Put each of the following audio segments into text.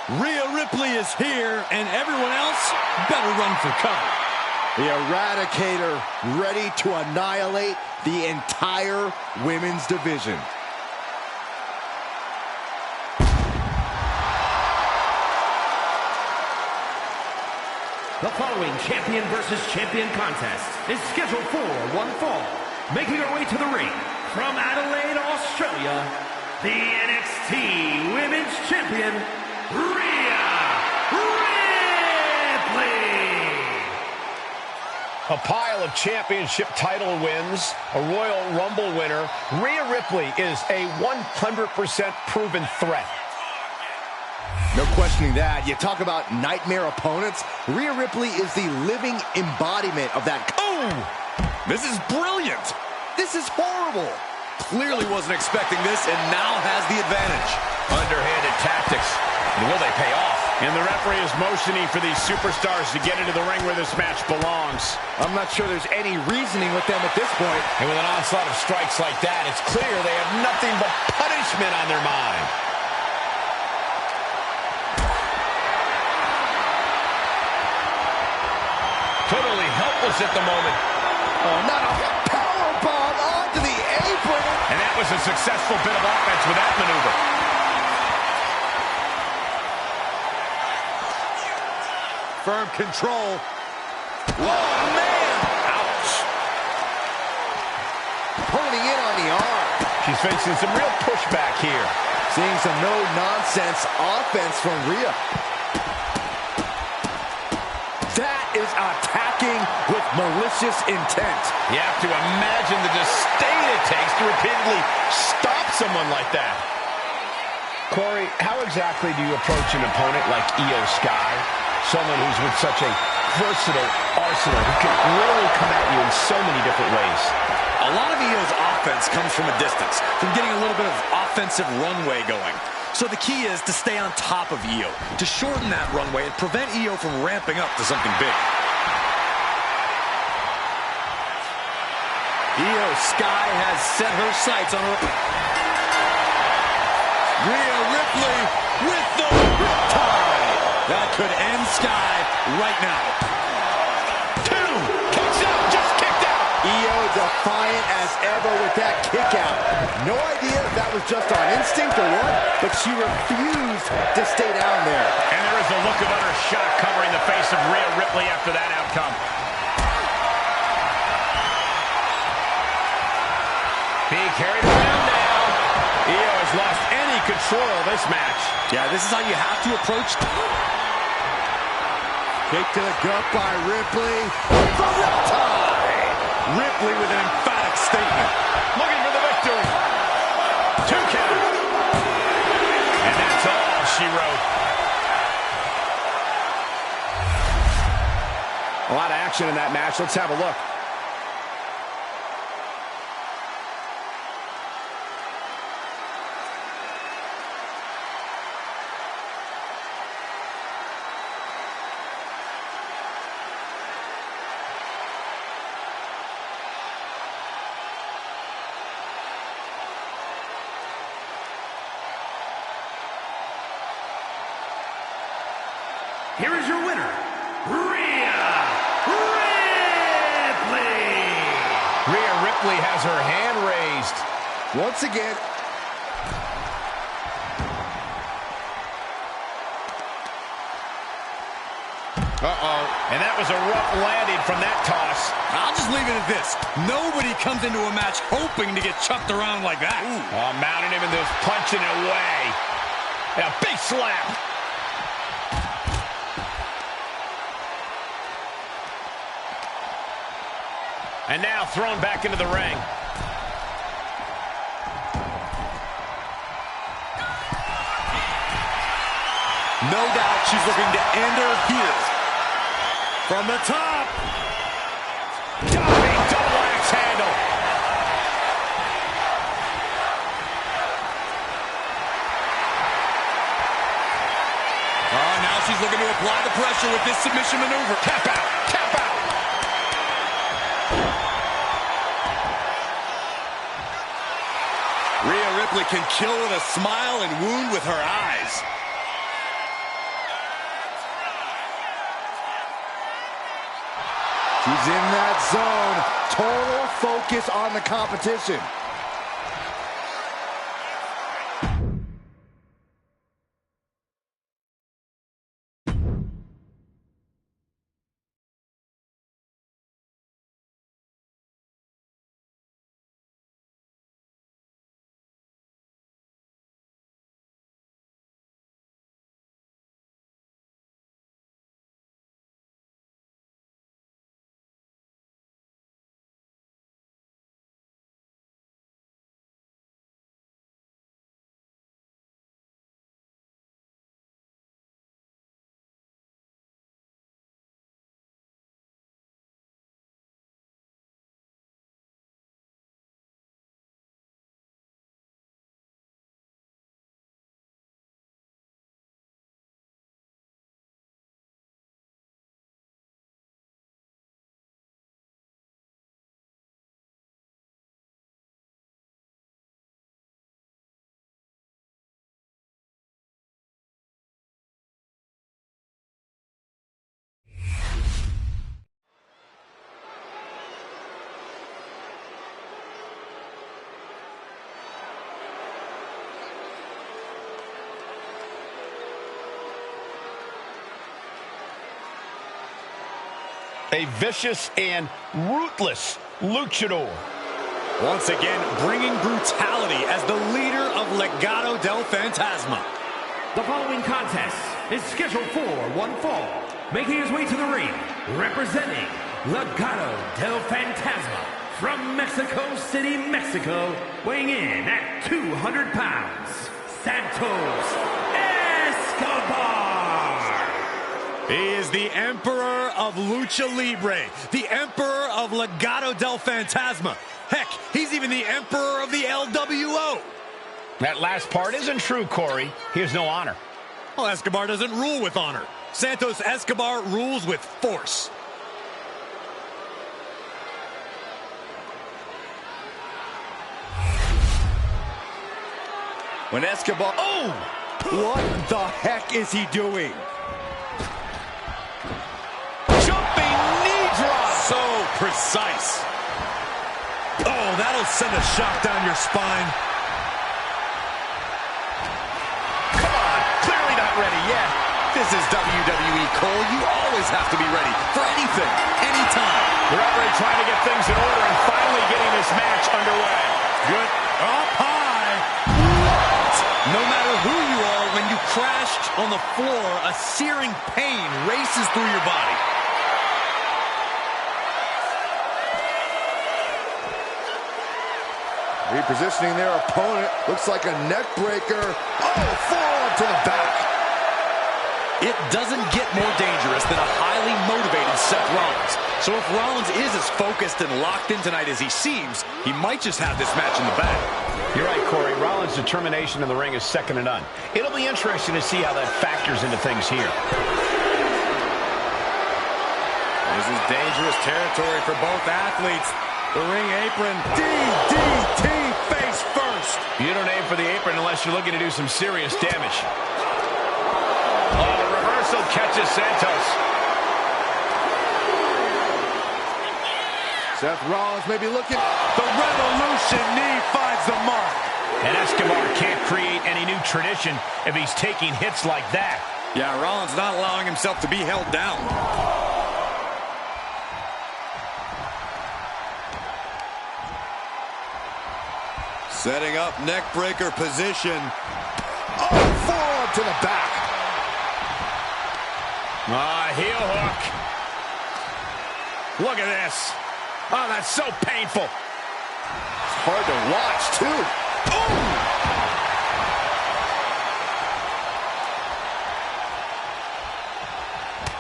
Rhea Ripley is here, and everyone else better run for cover. The Eradicator ready to annihilate the entire women's division. The following champion versus champion contest is scheduled for one fall. Making her way to the ring from Adelaide, Australia, the NXT Women's Champion, Rhea Ripley. A pile of championship title wins, a Royal Rumble winner, Rhea Ripley is a 100% proven threat. No questioning that. You talk about nightmare opponents. Rhea Ripley is the living embodiment of that. Oh, this is brilliant. This is horrible. Clearly wasn't expecting this and now has the advantage. Underhanded tactics. And will they pay off? And the referee is motioning for these superstars to get into the ring where this match belongs. I'm not sure there's any reasoning with them at this point. And with an onslaught of strikes like that, it's clear they have nothing but punishment on their mind. Totally helpless at the moment. Oh, not a powerbomb onto the apron. And that was a successful bit of offense with that maneuver. Firm control. Whoa, man! Ouch. Honing in on the arm. She's facing some real pushback here. Seeing some no-nonsense offense from Rhea. That is attacking with malicious intent. You have to imagine the disdain it takes to repeatedly stop someone like that. Corey, how exactly do you approach an opponent like Io Sky? Someone who's with such a versatile arsenal who can really come at you in so many different ways. A lot of Io's offense comes from a distance, from getting a little bit of offensive runway going. So the key is to stay on top of Io, to shorten that runway and prevent Io from ramping up to something big. Io Sky has set her sights on her. Rhea Ripley with the riptide. That could end Sky right now. Two, kicks out, just kicked out. Io defiant as ever with that kick out. No idea if that was just on instinct or what, but she refused to stay down there. And there is a look of utter shock covering the face of Rhea Ripley after that outcome. Being carried around now. Io has lost any control of this match. Yeah, this is how you have to approach. Kick to the gut by Ripley. The riptide. Ripley with an emphatic statement. Looking for the victory. 2 count. And that's all she wrote. A lot of action in that match. Let's have a look. Here is your winner, Rhea Ripley. Rhea Ripley has her hand raised. Once again. Uh-oh. And that was a rough landing from that toss. I'll just leave it at this. Nobody comes into a match hoping to get chucked around like that. Oh, mounting him and just punching it away. And a big slap. And now thrown back into the ring. No doubt she's looking to end her here. From the top. Diving double axe handle. Oh, now she's looking to apply the pressure with this submission maneuver. Tap out. Tap out. Rhea Ripley can kill with a smile and wound with her eyes. He's in that zone. Total focus on the competition. A vicious and ruthless luchador. Once again, bringing brutality as the leader of Legado del Fantasma. The following contest is scheduled for one fall. Making his way to the ring, representing Legado del Fantasma from Mexico City, Mexico, weighing in at 200 pounds, Santos Escobar. He is the Emperor of Lucha Libre, the Emperor of Legado del Fantasma. Heck, he's even the Emperor of the LWO. That last part isn't true, Corey. He has no honor. Well, Escobar doesn't rule with honor. Santos Escobar rules with force. When Escobar... Oh! What the heck is he doing? Jumping knee drop! So precise. Oh, that'll send a shock down your spine. Come on, clearly not ready yet. This is WWE, Cole. You always have to be ready for anything, anytime. The referee trying to get things in order and finally getting this match underway. Good. Up high. What? No matter who you are, when you crashed on the floor, a searing pain races through your body. Repositioning their opponent. Looks like a neck breaker. Oh, forearm to the back. It doesn't get more dangerous than a highly motivated Seth Rollins. So if Rollins is as focused and locked in tonight as he seems, he might just have this match in the bag. You're right, Corey. Rollins' determination in the ring is second to none. It'll be interesting to see how that factors into things here. This is dangerous territory for both athletes. The ring apron, DDT face first. You don't aim for the apron unless you're looking to do some serious damage. Oh, reversal catches Santos. Seth Rollins may be looking. The Revolution knee finds the mark. And Escobar can't create any new tradition if he's taking hits like that. Yeah, Rollins not allowing himself to be held down. Setting up neck breaker position. Oh, forearm to the back. Heel hook. Look at this. Oh, that's so painful. It's hard to watch, too.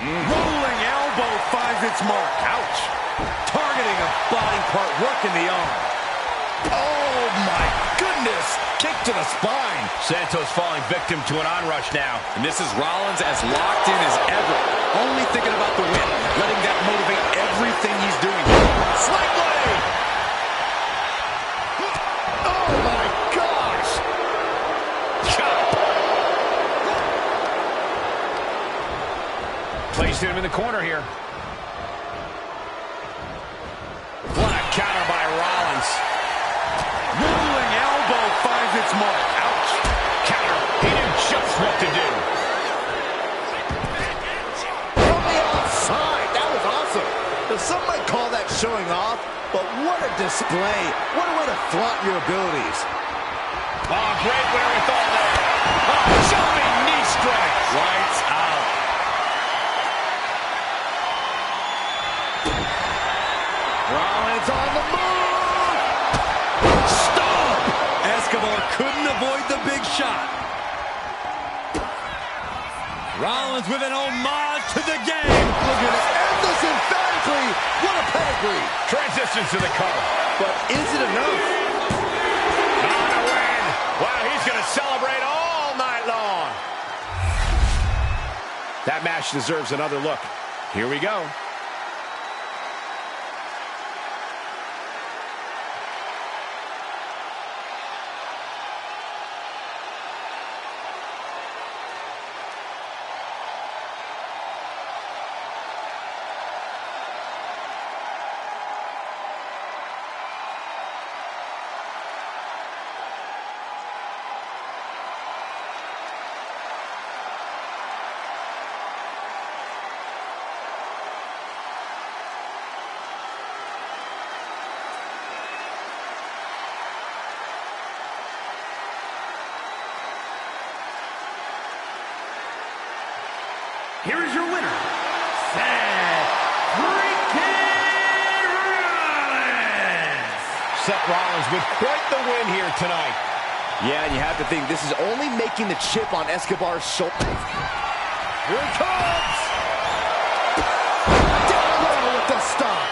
Rolling elbow finds its mark. Ouch. Targeting a body part, working the arm. Oh, my goodness. Kick to the spine. Santos falling victim to an onrush now. And this is Rollins as locked in as ever. Only thinking about the win. Letting that motivate everything he's doing. Sling blade. Oh, my gosh. Chop. Placing him in the corner here. counter by Rollins. Rolling elbow finds its mark. Ouch. Counter. He knew just what to do. From the outside. That was awesome. Now, some might call that showing off, but what a display. What a way to flaunt your abilities. Oh, great wherewithal there. Oh, jumping knee strike. Lights out. Rollins on the move. Stop! Escobar couldn't avoid the big shot. Rollins with an homage to the game. Look at it. End this emphatically. What a pedigree. Transitions to the cover. But is it enough? On a win. Wow, he's going to celebrate all night long. That match deserves another look. Here we go. Here is your winner, Seth freaking Rollins. Seth Rollins with quite the win here tonight. Yeah, and you have to think this is only making the chip on Escobar's shoulder. Here it comes! Down low with the stop.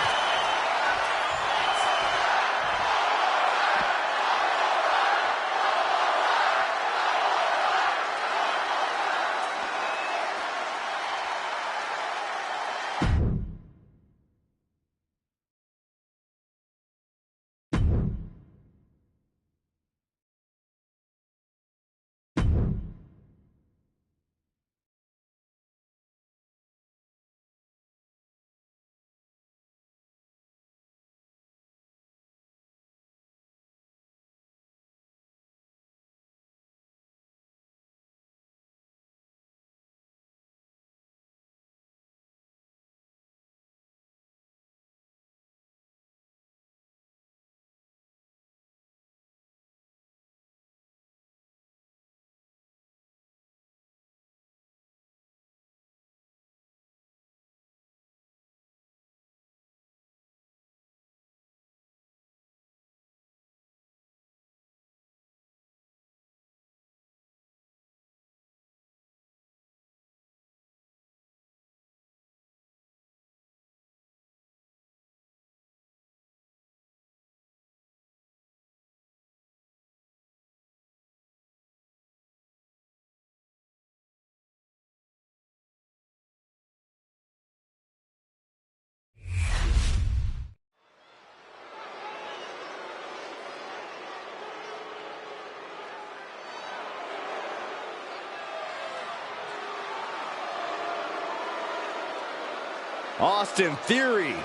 Austin Theory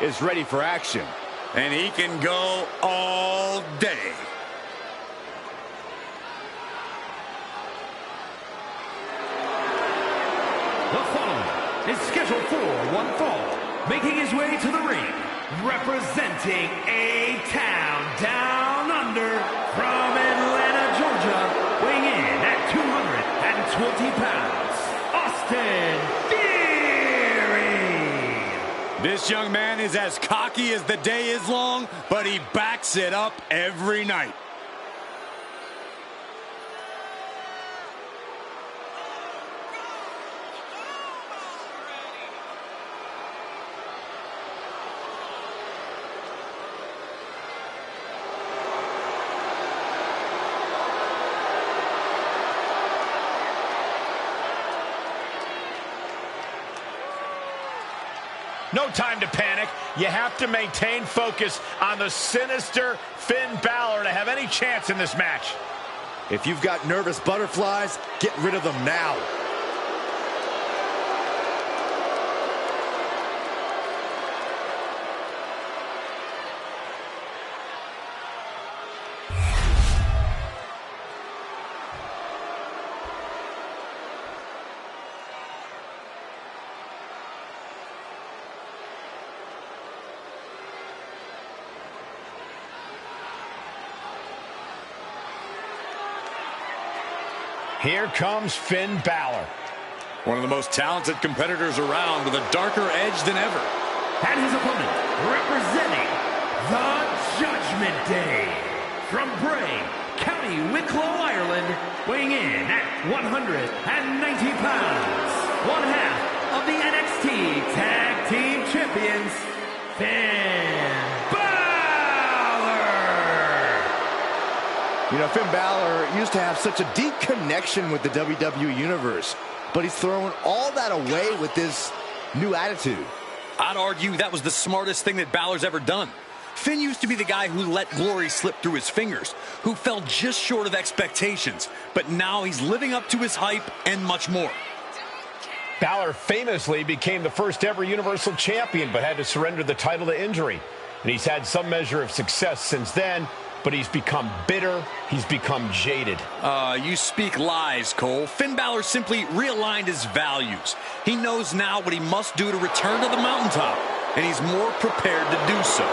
is ready for action. And he can go all day. The following is scheduled for one fall, making his way to the ring, representing A-Town Down Under from Atlanta, Georgia, weighing in at 220 pounds, Austin Theory. This young man is as cocky as the day is long, but he backs it up every night. No time to panic. You have to maintain focus on the sinister Finn Balor to have any chance in this match. If you've got nervous butterflies, get rid of them now. Here comes Finn Balor. One of the most talented competitors around with a darker edge than ever. And his opponent, representing the Judgment Day, from Bray, County Wicklow, Ireland, weighing in at 190 pounds, one half of the NXT Tag Team Champions, Finn Balor! You know, Finn Balor used to have such a deep connection with the WWE Universe, but he's throwing all that away with this new attitude. I'd argue that was the smartest thing that Balor's ever done. Finn used to be the guy who let glory slip through his fingers, who fell just short of expectations, but now he's living up to his hype and much more. Balor famously became the first ever Universal Champion, but had to surrender the title to injury. And he's had some measure of success since then, but he's become bitter, he's become jaded. You speak lies, Cole. Finn Balor simply realigned his values. He knows now what he must do to return to the mountaintop, and he's more prepared to do so.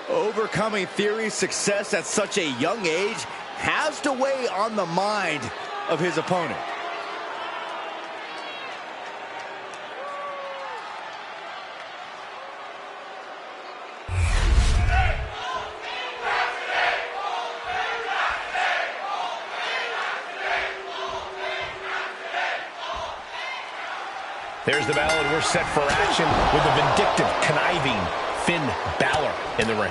Overcoming Theory's success at such a young age has to weigh on the mind of his opponent. There's the bell, and we're set for action with the vindictive, conniving Finn Balor in the ring.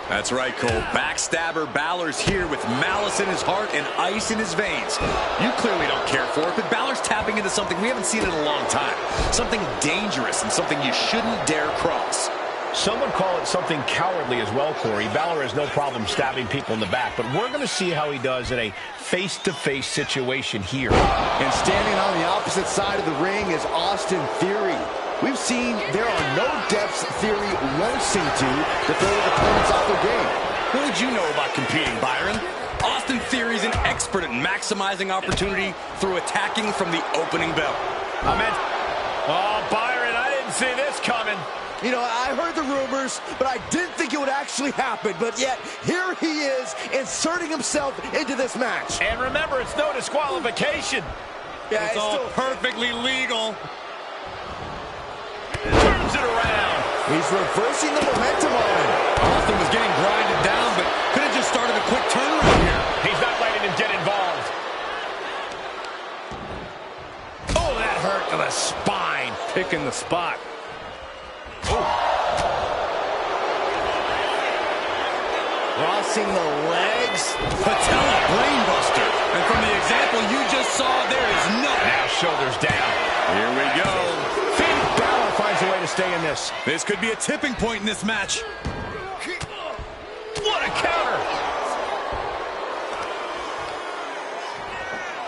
That's right, Cole. Backstabber Balor's here with malice in his heart and ice in his veins. You clearly don't care for it, but Balor's tapping into something we haven't seen in a long time. Something dangerous and something you shouldn't dare cross. Some would call it something cowardly as well, Corey. Balor has no problem stabbing people in the back, but we're going to see how he does in a face-to-face situation here. And standing on the opposite side of the ring is Austin Theory. We've seen there are no depths Theory won't sink to throw his opponents off their game. What would you know about competing, Byron? Austin Theory's an expert at maximizing opportunity through attacking from the opening bell. Oh, Byron, I didn't see this coming. You know, I heard the rumors, but I didn't think it would actually happen. But yet, here he is, inserting himself into this match. And remember, it's no disqualification. Yeah, It's all perfectly legal. Turns it around. He's reversing the momentum on him. Austin was getting grinded down, but could have just started a quick turnaround here. He's not letting him get involved. Oh, that hurt to the spine. Picking the spot. Crossing the legs. Patella brainbuster. And from the example you just saw, there is no... Now shoulders down. Here we go. Finn Balor finds a way to stay in this. This could be a tipping point in this match. What a counter.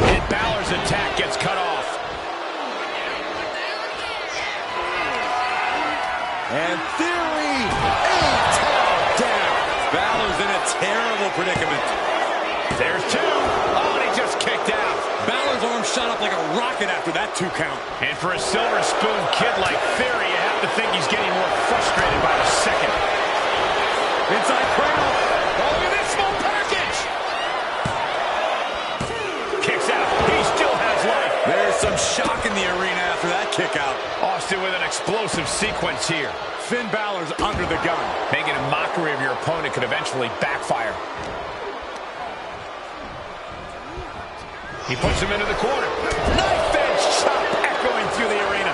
And Balor's attack gets cut off. And Theory, down. Balor's in a terrible predicament. There's two. Oh, and he just kicked out. Balor's arm shot up like a rocket after that 2 count. And for a silver spoon kid like Theory, you have to think he's getting more frustrated by the second. Inside cradle. Oh, look at this small package. Kicks out. He still has life. There's some shock in the arena after that kick out. Austin with an explosive sequence here. Finn Balor's under the gun. Making a mockery of your opponent could eventually backfire. He puts him into the corner. Knife edge chop echoing through the arena.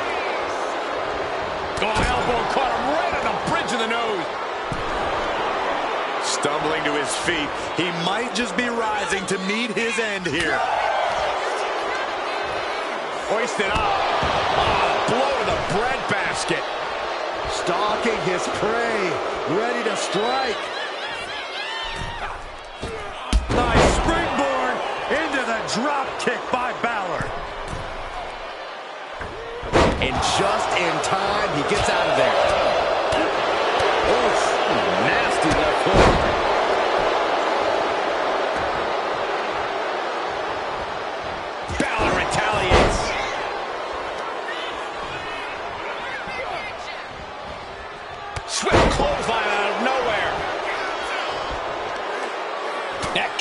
Oh, elbow caught him right on the bridge of the nose. Stumbling to his feet. He might just be rising to meet his end here. Hoisted up. Oh, blow to the breadbasket. Stalking his prey, ready to strike. Nice springboard into the drop kick by Balor. And just in time, he gets out of there. Oof, nasty left hook. Balor retaliates.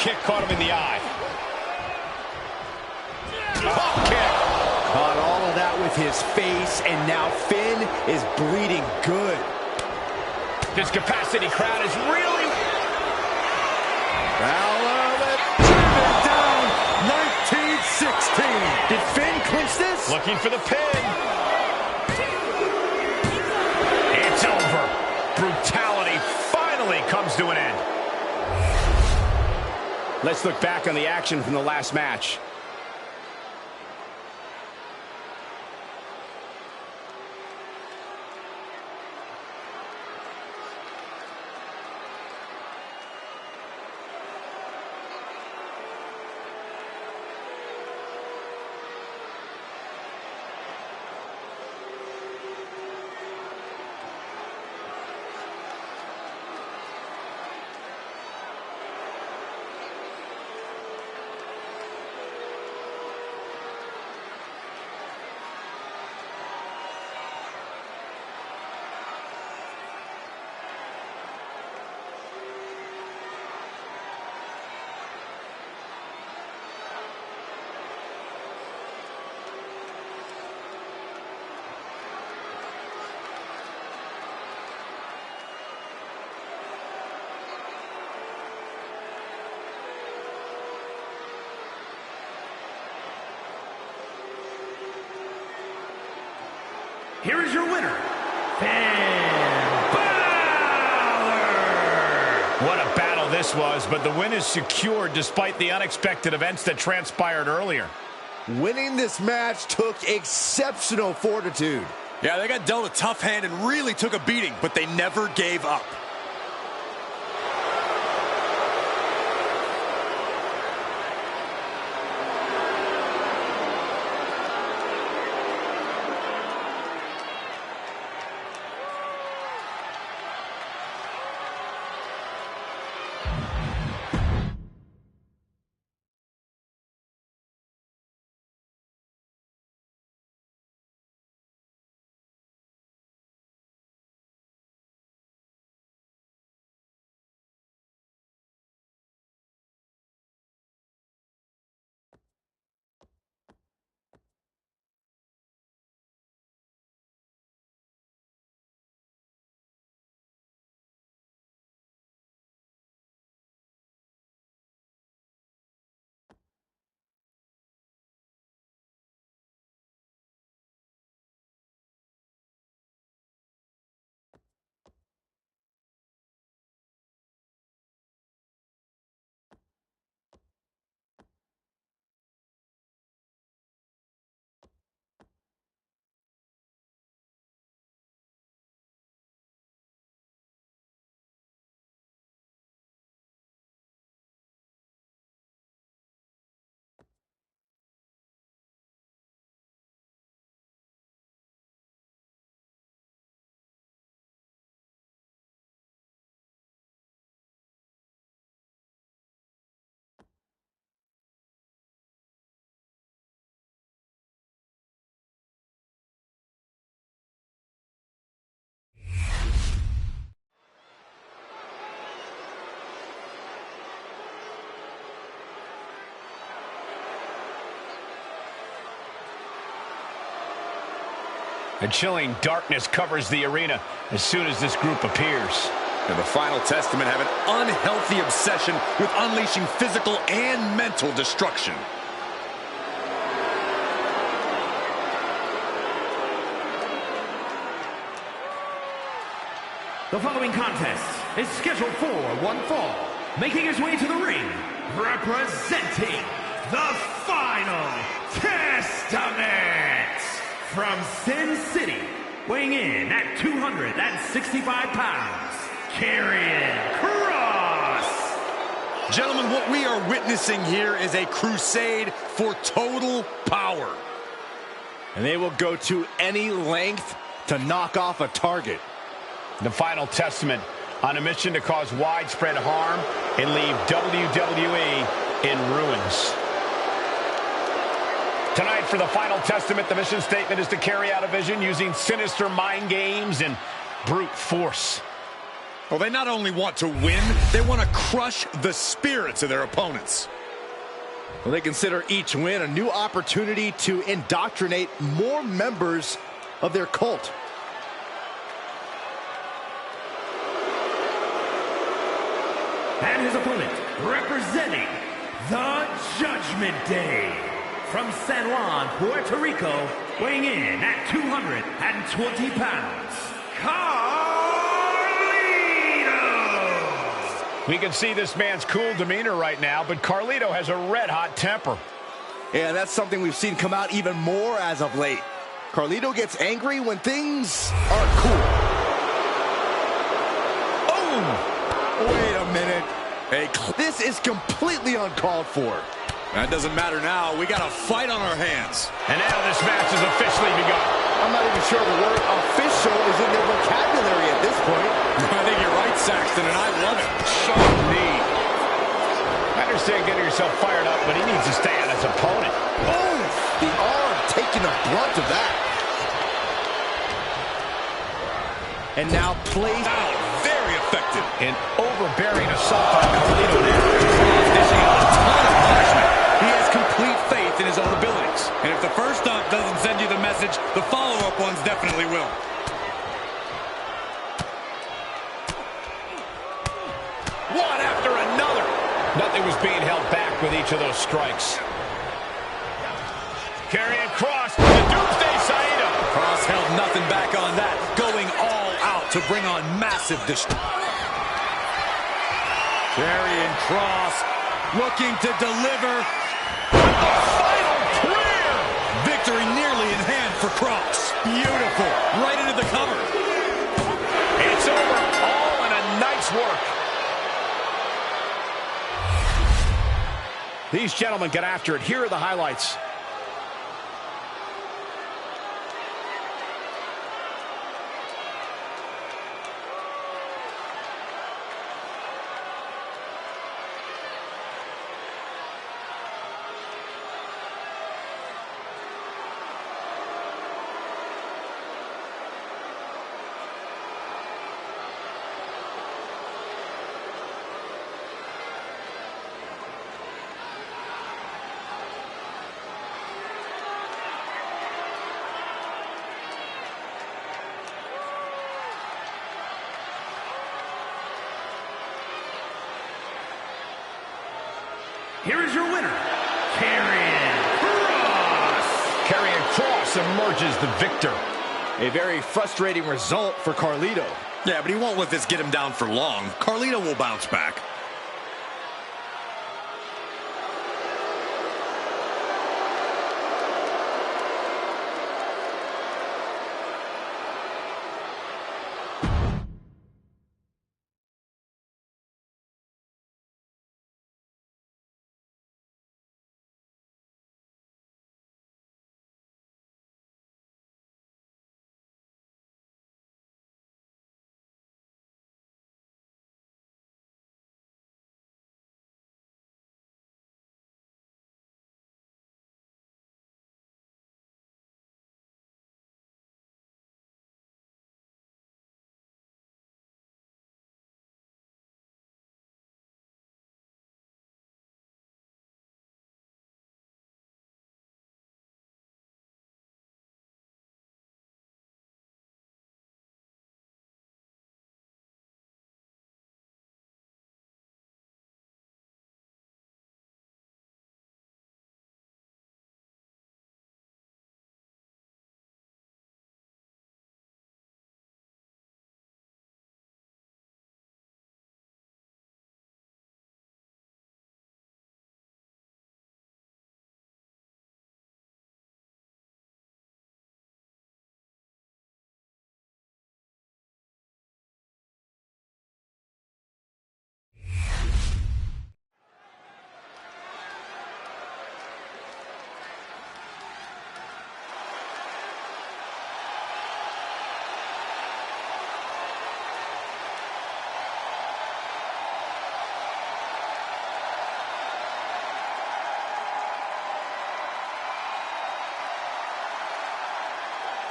kick caught him in the eye. Pop kick. Caught all of that with his face, and now Finn is bleeding good. This capacity crowd is really... Balor down, 1916. Did Finn clinch this? Looking for the pin. It's over. Brutality finally comes to an end. Let's look back on the action from the last match. Here is your winner, Finn Balor! What a battle this was, but the win is secured despite the unexpected events that transpired earlier. Winning this match took exceptional fortitude. Yeah, they got dealt a tough hand and really took a beating, but they never gave up. A chilling darkness covers the arena as soon as this group appears. And the Final Testament have an unhealthy obsession with unleashing physical and mental destruction. The following contest is scheduled for one fall. Making his way to the ring, representing the Final Testament from Sin City, weighing in at 265 pounds, Karrion Kross. Gentlemen, what we are witnessing here is a crusade for total power. And they will go to any length to knock off a target. The Final Testament on a mission to cause widespread harm and leave WWE in ruins. Tonight for the Final Testament, the mission statement is to carry out a vision using sinister mind games and brute force. Well, they not only want to win, they want to crush the spirits of their opponents. Well, they consider each win a new opportunity to indoctrinate more members of their cult. And his opponent, representing the Judgment Day, from San Juan, Puerto Rico, weighing in at 220 pounds, Carlito! We can see this man's cool demeanor right now, but Carlito has a red-hot temper. Yeah, that's something we've seen come out even more as of late. Carlito gets angry when things aren't cool. Oh! Wait a minute. Hey, this is completely uncalled for. that doesn't matter now. We got a fight on our hands. And now this match has officially begun. I'm not even sure the word official is in their vocabulary at this point. I think you're right, Saxton, and I love it. Sharp knee. I understand getting yourself fired up, but he needs to stay on his opponent. Oh! The arm taking the brunt of that. And now plays Out. Very effective. An overbearing assault on Carlito now. Dishing out a ton of punishment. He has complete faith in his own abilities. And if the first stop doesn't send you the message, the follow-up ones definitely will. One after another. Nothing was being held back with each of those strikes. Carrying cross to Doomsday Saito. Cross held nothing back on that. Going all out to bring on massive destruction. Karrion Kross looking to deliver. The final prayer. Victory nearly in hand for Kross. Beautiful. Right into the cover. It's over. All in a night's work. These gentlemen get after it. Here are the highlights. Here is your winner, Karrion Kross. Karrion Kross emerges the victor. a very frustrating result for Carlito. Yeah, but he won't let this get him down for long. Carlito will bounce back.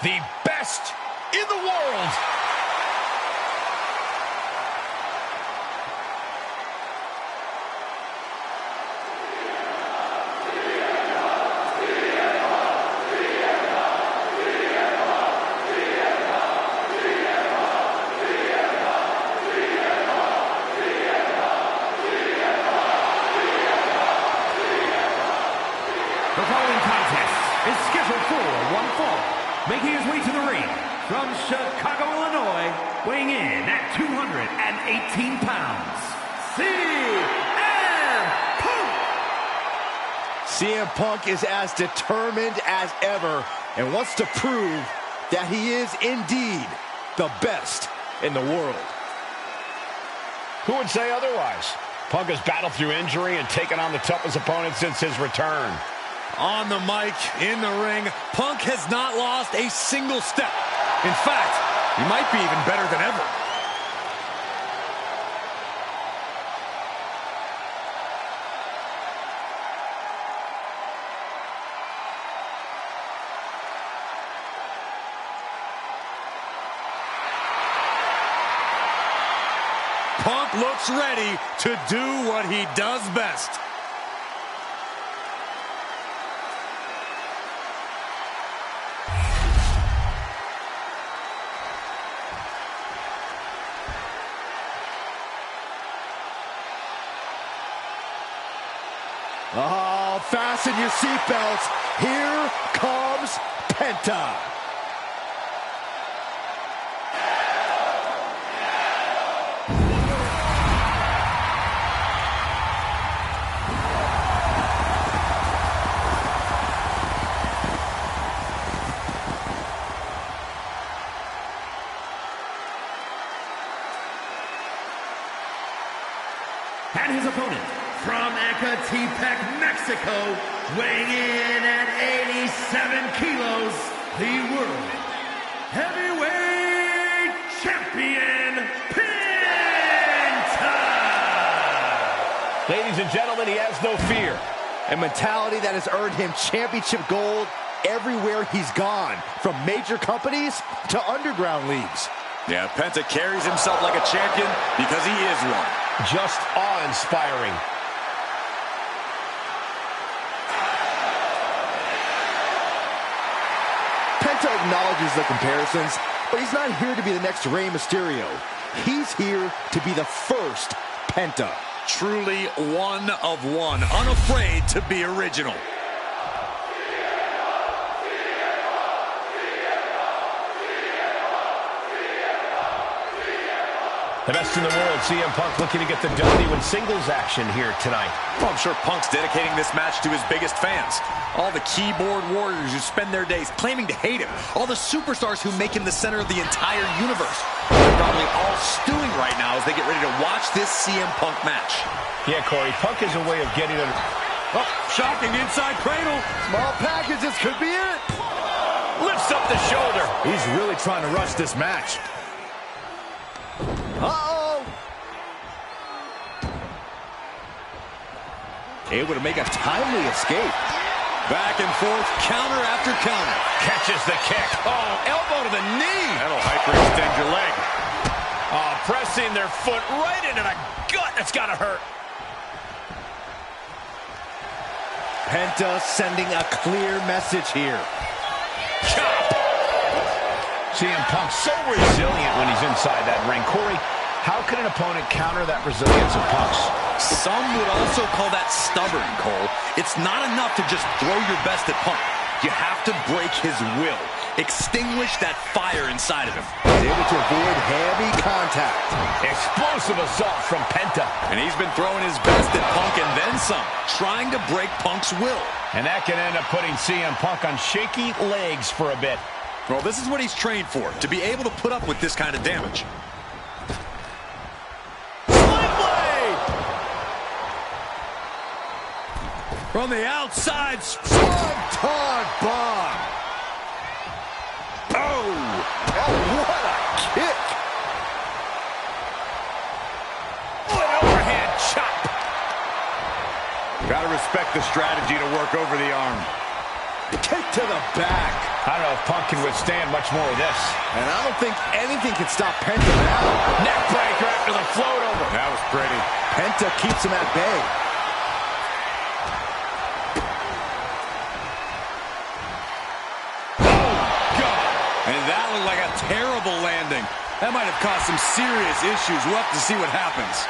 The best in the world. from Chicago, Illinois, weighing in at 218 pounds, CM Punk is as determined as ever and wants to prove that he is indeed the best in the world. Who would say otherwise? Punk has battled through injury and taken on the toughest opponent since his return. On the mic, in the ring, Punk has not lost a single step. In fact, he might be even better than ever. Punk looks ready to do what he does best. Oh, fasten your seatbelts. Here comes Penta. And his opponent, from Ecatepec, Mexico, weighing in at 87 kilos, the World Heavyweight Champion, Penta! Ladies and gentlemen, he has no fear. A mentality that has earned him championship gold everywhere he's gone, from major companies to underground leagues. Yeah, Penta carries himself like a champion because he is one. Just awe-inspiring. Penta acknowledges the comparisons, but he's not here to be the next Rey Mysterio. He's here to be the first Penta. Truly one of one, unafraid to be original. The best in the world, CM Punk looking to get the W in singles action here tonight. Well, I'm sure Punk's dedicating this match to his biggest fans. All the keyboard warriors who spend their days claiming to hate him. All the superstars who make him the center of the entire universe. They're probably all stewing right now as they get ready to watch this CM Punk match. Yeah, Corey, Punk has a way of getting them. Oh, shocking inside cradle. Small packages could be it. Lifts up the shoulder. He's really trying to rush this match. Uh-oh. Able to make a timely escape. Back and forth, counter after counter. Catches the kick. Oh, elbow to the knee. That'll hyperextend your leg. Oh, pressing their foot right into the gut. That's got to hurt. Penta sending a clear message here. Chop. CM Punk so resilient when he's inside that ring. Corey, how can an opponent counter that resilience of Punk's? Some would also call that stubborn, Cole. It's not enough to just throw your best at Punk. You have to break his will. Extinguish that fire inside of him. He's able to avoid heavy contact. Explosive assault from Penta. And he's been throwing his best at Punk and then some, trying to break Punk's will. And that can end up putting CM Punk on shaky legs for a bit. Well, this is what he's trained for, to be able to put up with this kind of damage. From the outside, Swanton bomb. Oh, what a kick. An overhand chop. Gotta respect the strategy to work over the arm. Kick to the back. I don't know if Punk can withstand much more of this. And I don't think anything can stop Penta now. Neck breaker after the float over. That was pretty. Penta keeps him at bay. and that looked like a terrible landing. That might have caused some serious issues. We'll have to see what happens.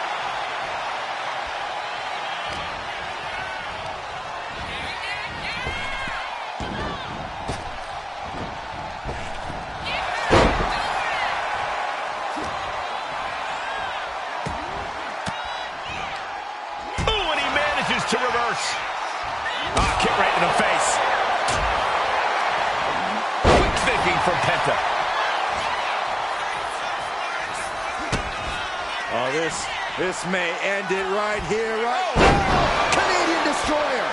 reverse. Ah, kick right in the face. Quick thinking from Penta. Oh, this may end it right here, right? Oh! Canadian Destroyer!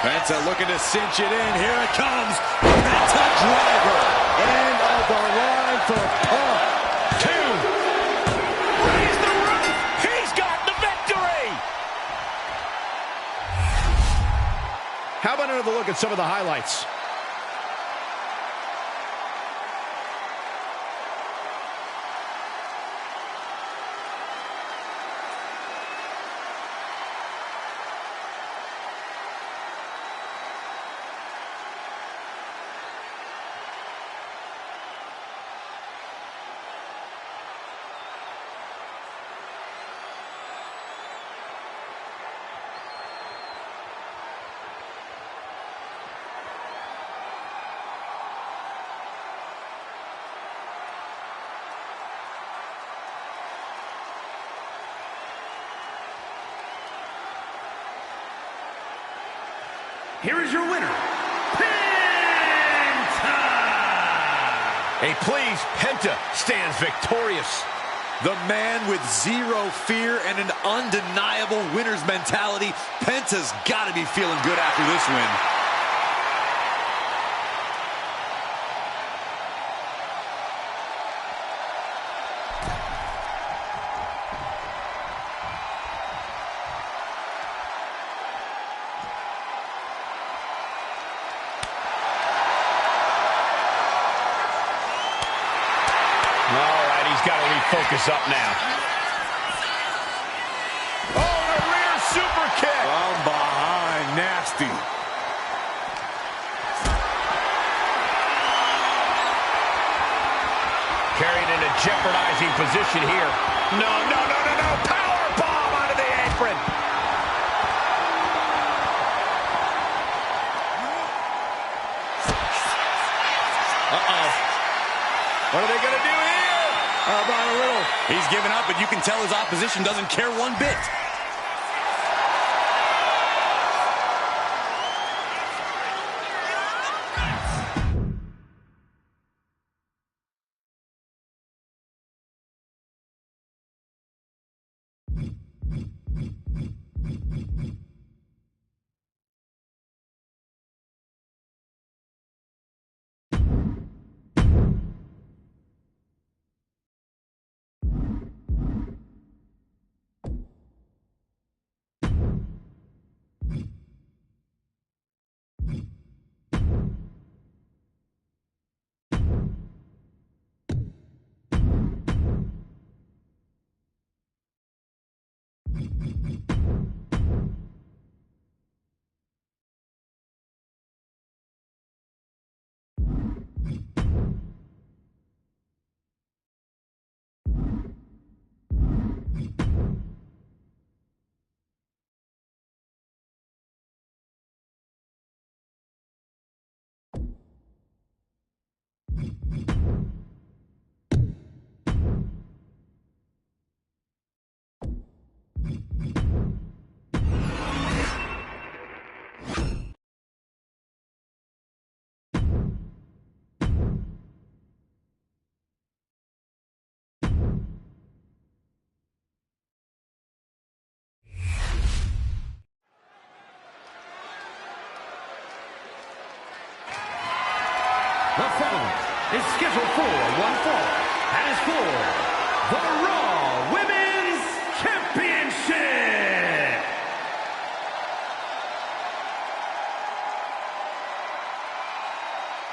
Penta looking to cinch it in. Here it comes. Penta driver. End of the line for Punk. 2. Raise the roof. He's got the victory. How about another look at some of the highlights? Here is your winner, Penta! Hey, please, Penta stands victorious. The man with zero fear and an undeniable winner's mentality. Penta's got to be feeling good after this win. Focus up now. Oh, the rear super kick. From behind, nasty. Carried in a jeopardizing position here. No. Power bomb onto the apron. Uh-oh. What are they going to do here? How about a little? He's given up, but you can tell his opposition doesn't care one bit. The following is scheduled for one fall, and is for the Raw Women's Championship.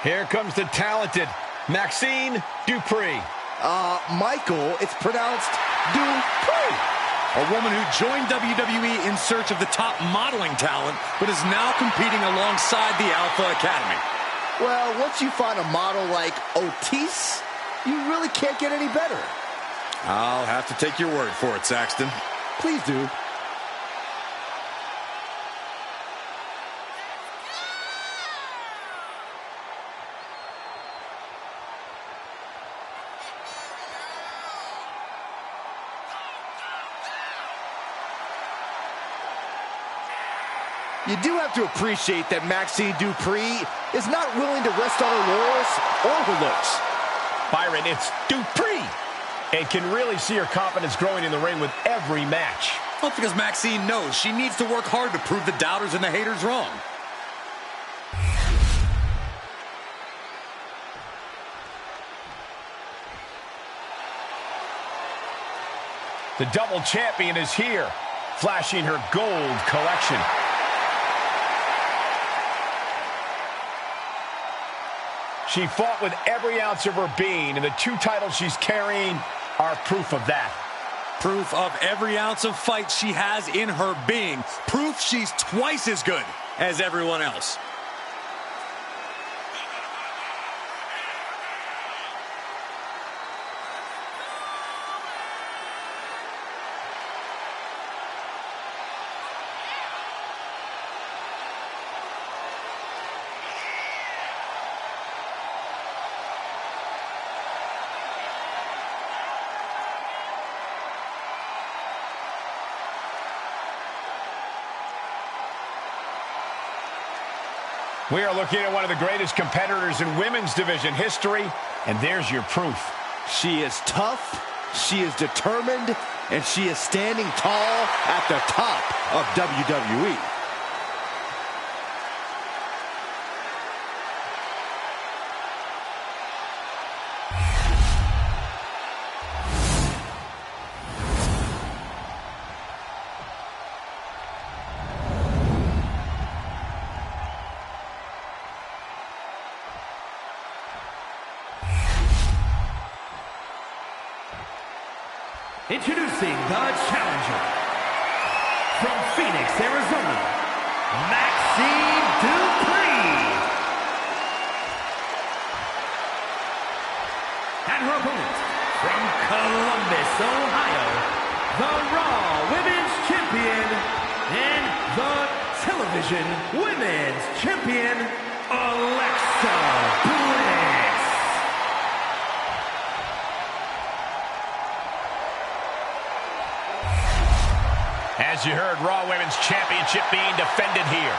Here comes the talented Maxine Dupree. Michael, it's pronounced Dupree. A woman who joined WWE in search of the top modeling talent, but is now competing alongside the Alpha Academy. Well, once you find a model like Otis, you really can't get any better. I'll have to take your word for it, Saxton. Please do. You do have to appreciate that Maxine Dupree is not willing to rest on her laurels or her looks. Byron, it's Dupree. And can really see her confidence growing in the ring with every match. Well, because Maxine knows she needs to work hard to prove the doubters and the haters wrong. The double champion is here, flashing her gold collection. She fought with every ounce of her being, and the 2 titles she's carrying are proof of that. Proof of every ounce of fight she has in her being. Proof she's twice as good as everyone else. We are looking at one of the greatest competitors in women's division history, and there's your proof. She is tough, she is determined, and she is standing tall at the top of WWE. Introducing the challenger from Phoenix, Arizona, Maxine Dupree. And her opponent from Columbus, Ohio, the Raw Women's Champion and the Television Women's Champion, Alexa Bliss. As you heard, Raw Women's Championship being defended here.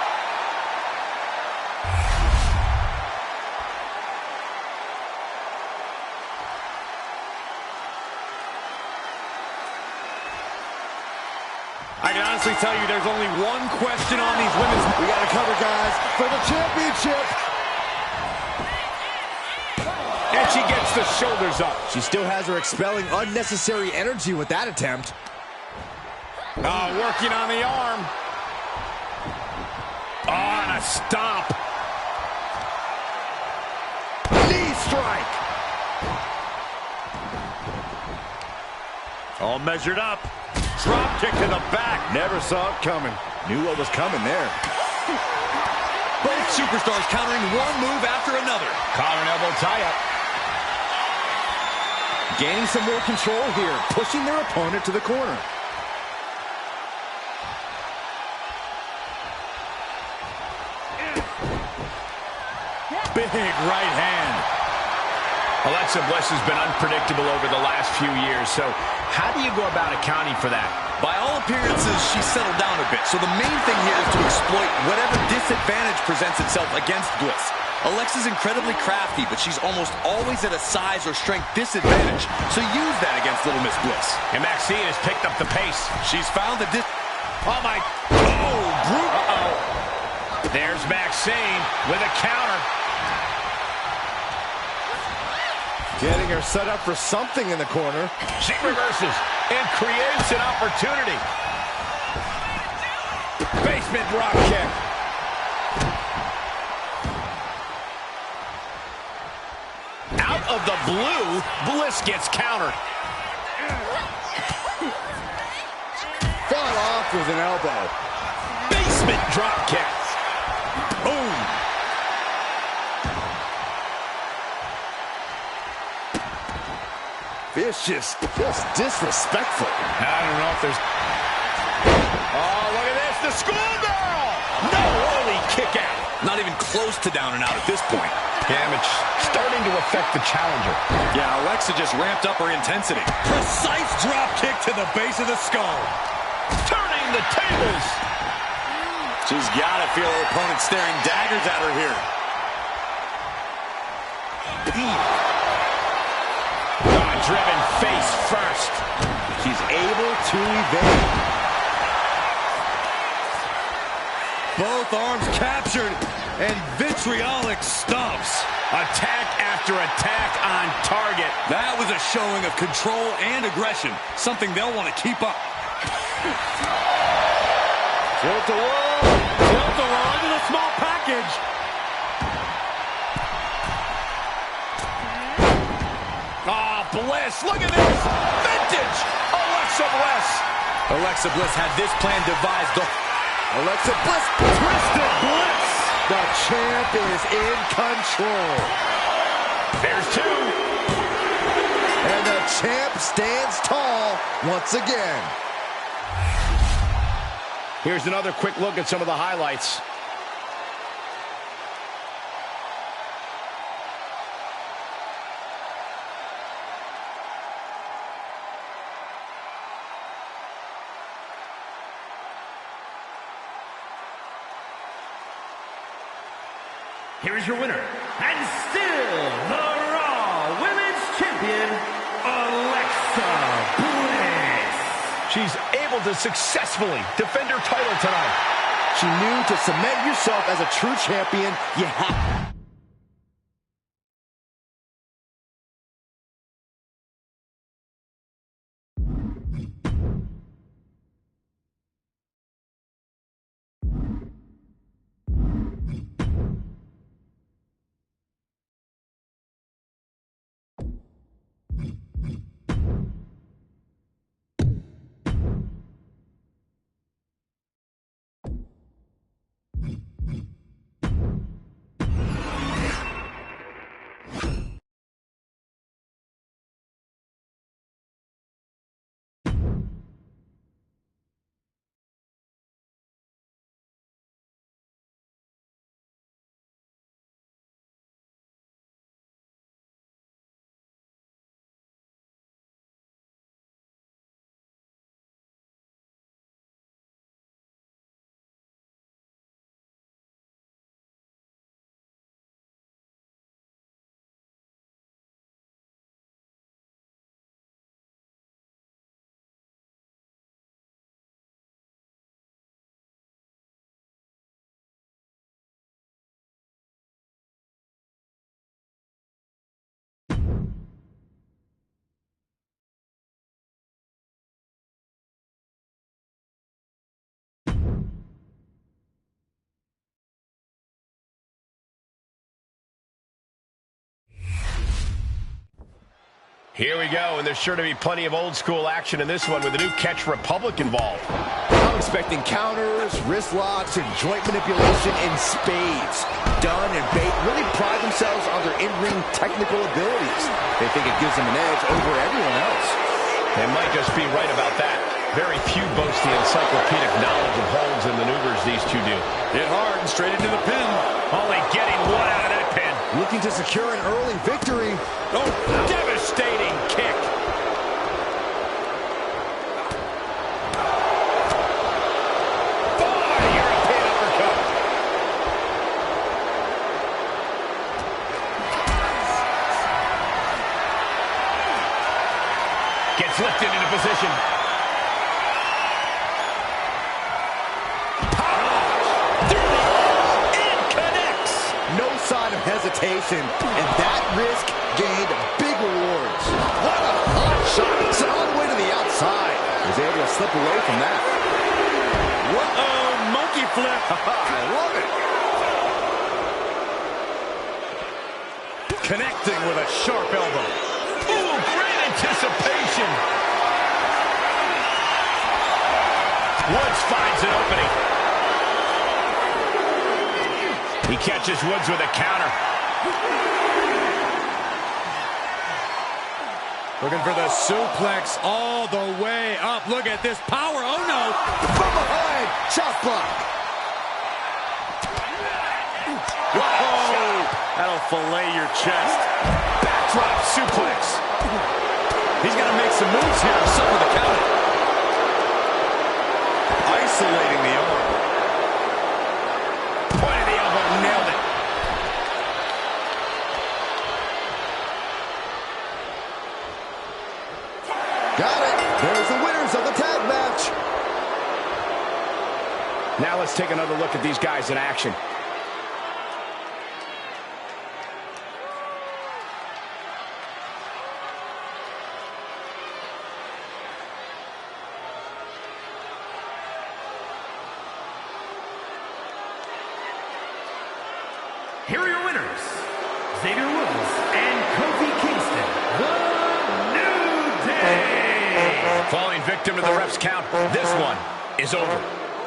I can honestly tell you there's only one question on these women's... We got to cover, guys, for the championship. And she gets the shoulders up. She still has her expelling unnecessary energy with that attempt. Working on the arm. And a stomp. Knee strike. All measured up. Drop kick to the back. Never saw it coming. Knew what was coming there. Both superstars countering one move after another. Collar and elbow tie-up. Gaining some more control here, pushing their opponent to the corner. Big right hand. Alexa Bliss has been unpredictable over the last few years, so how do you go about accounting for that? By all appearances, she's settled down a bit, so the main thing here is to exploit whatever disadvantage presents itself against Bliss. Alexa's incredibly crafty, but she's almost always at a size or strength disadvantage, so use that against Little Miss Bliss. And Maxine has picked up the pace. She's found the Oh, my... Oh, brutal. Uh-oh. There's Maxine with a counter. Getting her set up for something in the corner. She reverses and creates an opportunity. Basement drop kick. Out of the blue, Bliss gets countered. Fought off with an elbow. Basement drop kick. Boom. Vicious, just disrespectful. I don't know if there's... Oh, look at this, the schoolgirl! No, holy kick out. Not even close to down and out at this point. Damage starting to affect the challenger. Yeah, Alexa just ramped up her intensity. Precise drop kick to the base of the skull. Turning the tables. She's got to feel her opponent staring daggers at her here. Driven face first. She's able to evade. Both arms captured and vitriolic stomps. Attack after attack on target. That was a showing of control and aggression, something they'll want to keep up. Tilt-a-whirl. Tilt-a-whirl into the small package. Bliss, look at this! Vintage Alexa Bliss! Alexa Bliss had this plan devised. Alexa Bliss, Twisted Bliss. The champ is in control. There's two. And the champ stands tall once again. Here's another quick look at some of the highlights. Here is your winner, and still the Raw Women's Champion, Alexa Bliss. She's able to successfully defend her title tonight. She knew to cement yourself as a true champion, you have... Here we go, and there's sure to be plenty of old-school action in this one with the new Catch Republic involved. I'm expecting counters, wrist locks, and joint manipulation in spades. Dunn and Bate really pride themselves on their in-ring technical abilities. They think it gives them an edge over everyone else. They might just be right about that. Very few boast the encyclopedic knowledge of holds and maneuvers these two do. Hit hard and straight into the pin. Only getting one out of that pin. Looking to secure an early victory. Oh, devastating kick. European uppercut. Gets lifted into position. Hesitation, and that risk gained big rewards. What a hot shot. Sent all the way to the outside. Was able to slip away from that. Whoa, monkey flip. I love it. Connecting with a sharp elbow. Ooh, great anticipation. Woods finds an opening. He catches Woods with a counter. Looking for the suplex all the way up. Look at this power. Oh, no. From behind. Chop block. Whoa. That'll fillet your chest. Backdrop suplex. He's got to make some moves here to suffer the counter. Isolating the arm. Got it. There's the winners of the tag match. Now let's take another look at these guys in action. Here are your winners, Xavier Woods and Kofi Kingston, the New Day. Falling victim to the ref's count. This one is over.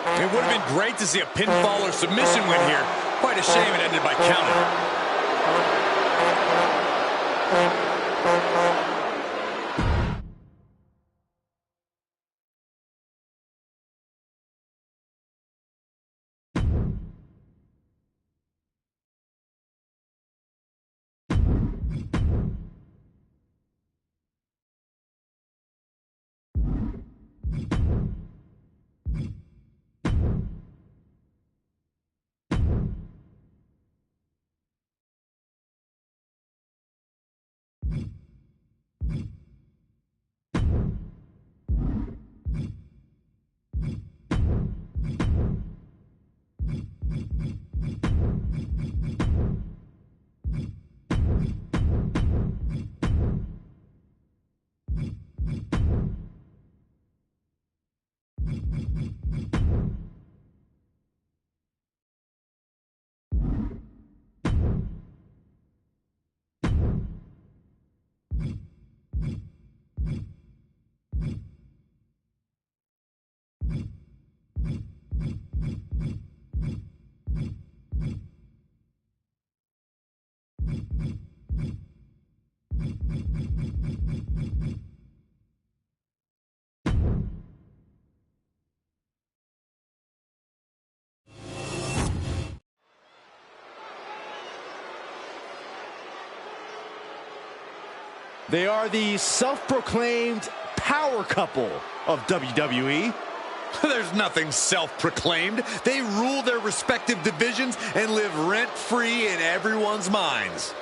It would have been great to see a pinfall or submission win here. Quite a shame it ended by counting. They are the self-proclaimed power couple of WWE. There's nothing self-proclaimed. They rule their respective divisions and live rent-free in everyone's minds.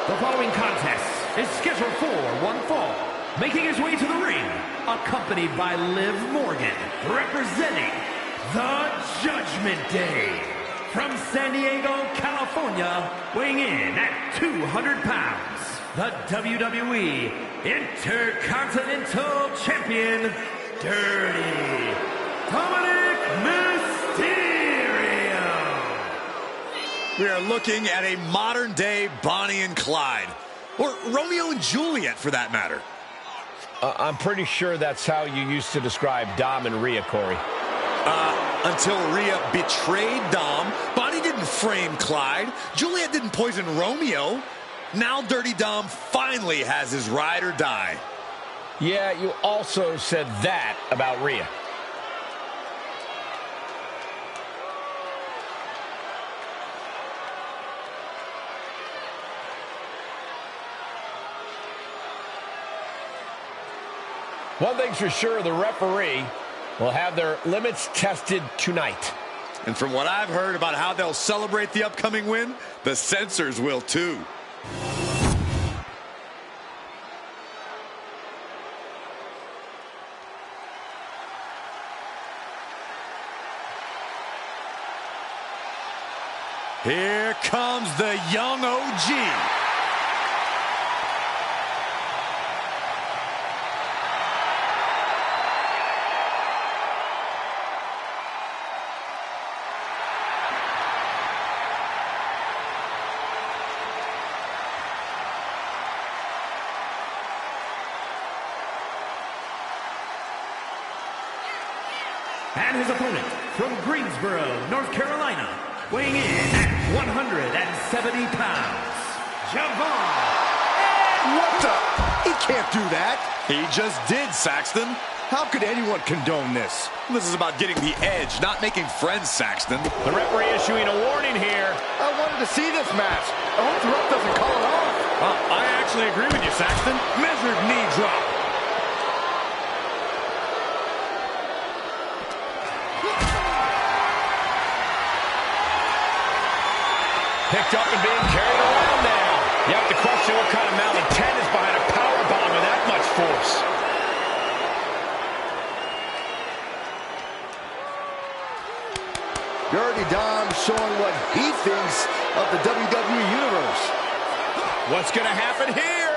The following contest is scheduled for one fall. Making his way to the ring, accompanied by Liv Morgan, representing the Judgment Day. From San Diego, California, weighing in at 200 pounds, the WWE Intercontinental Champion, Dirty Dominic Mysterio. We are looking at a modern-day Bonnie and Clyde, or Romeo and Juliet, for that matter. I'm pretty sure that's how you used to describe Dom and Rhea, Corey. Until Rhea betrayed Dom, Bonnie didn't frame Clyde, Juliet didn't poison Romeo. Now Dirty Dom finally has his ride or die. Yeah, you also said that about Rhea. One thing's for sure, the referee will have their limits tested tonight. And from what I've heard about how they'll celebrate the upcoming win, the censors will too. Here comes the young OG. And his opponent from Greensboro, North Carolina, weighing in at 170 pounds, Javon. What the? He can't do that. He just did, Saxton. How could anyone condone this? This is about getting the edge, not making friends, Saxton. The referee issuing a warning here. I wanted to see this match. I hope the ref doesn't call it off. I actually agree with you, Saxton. Measured knee drop. Picked up and being carried around now. You have to question what kind of malintent is behind a power bomb with that much force. Dirty Dom showing what he thinks of the WWE Universe. What's going to happen here?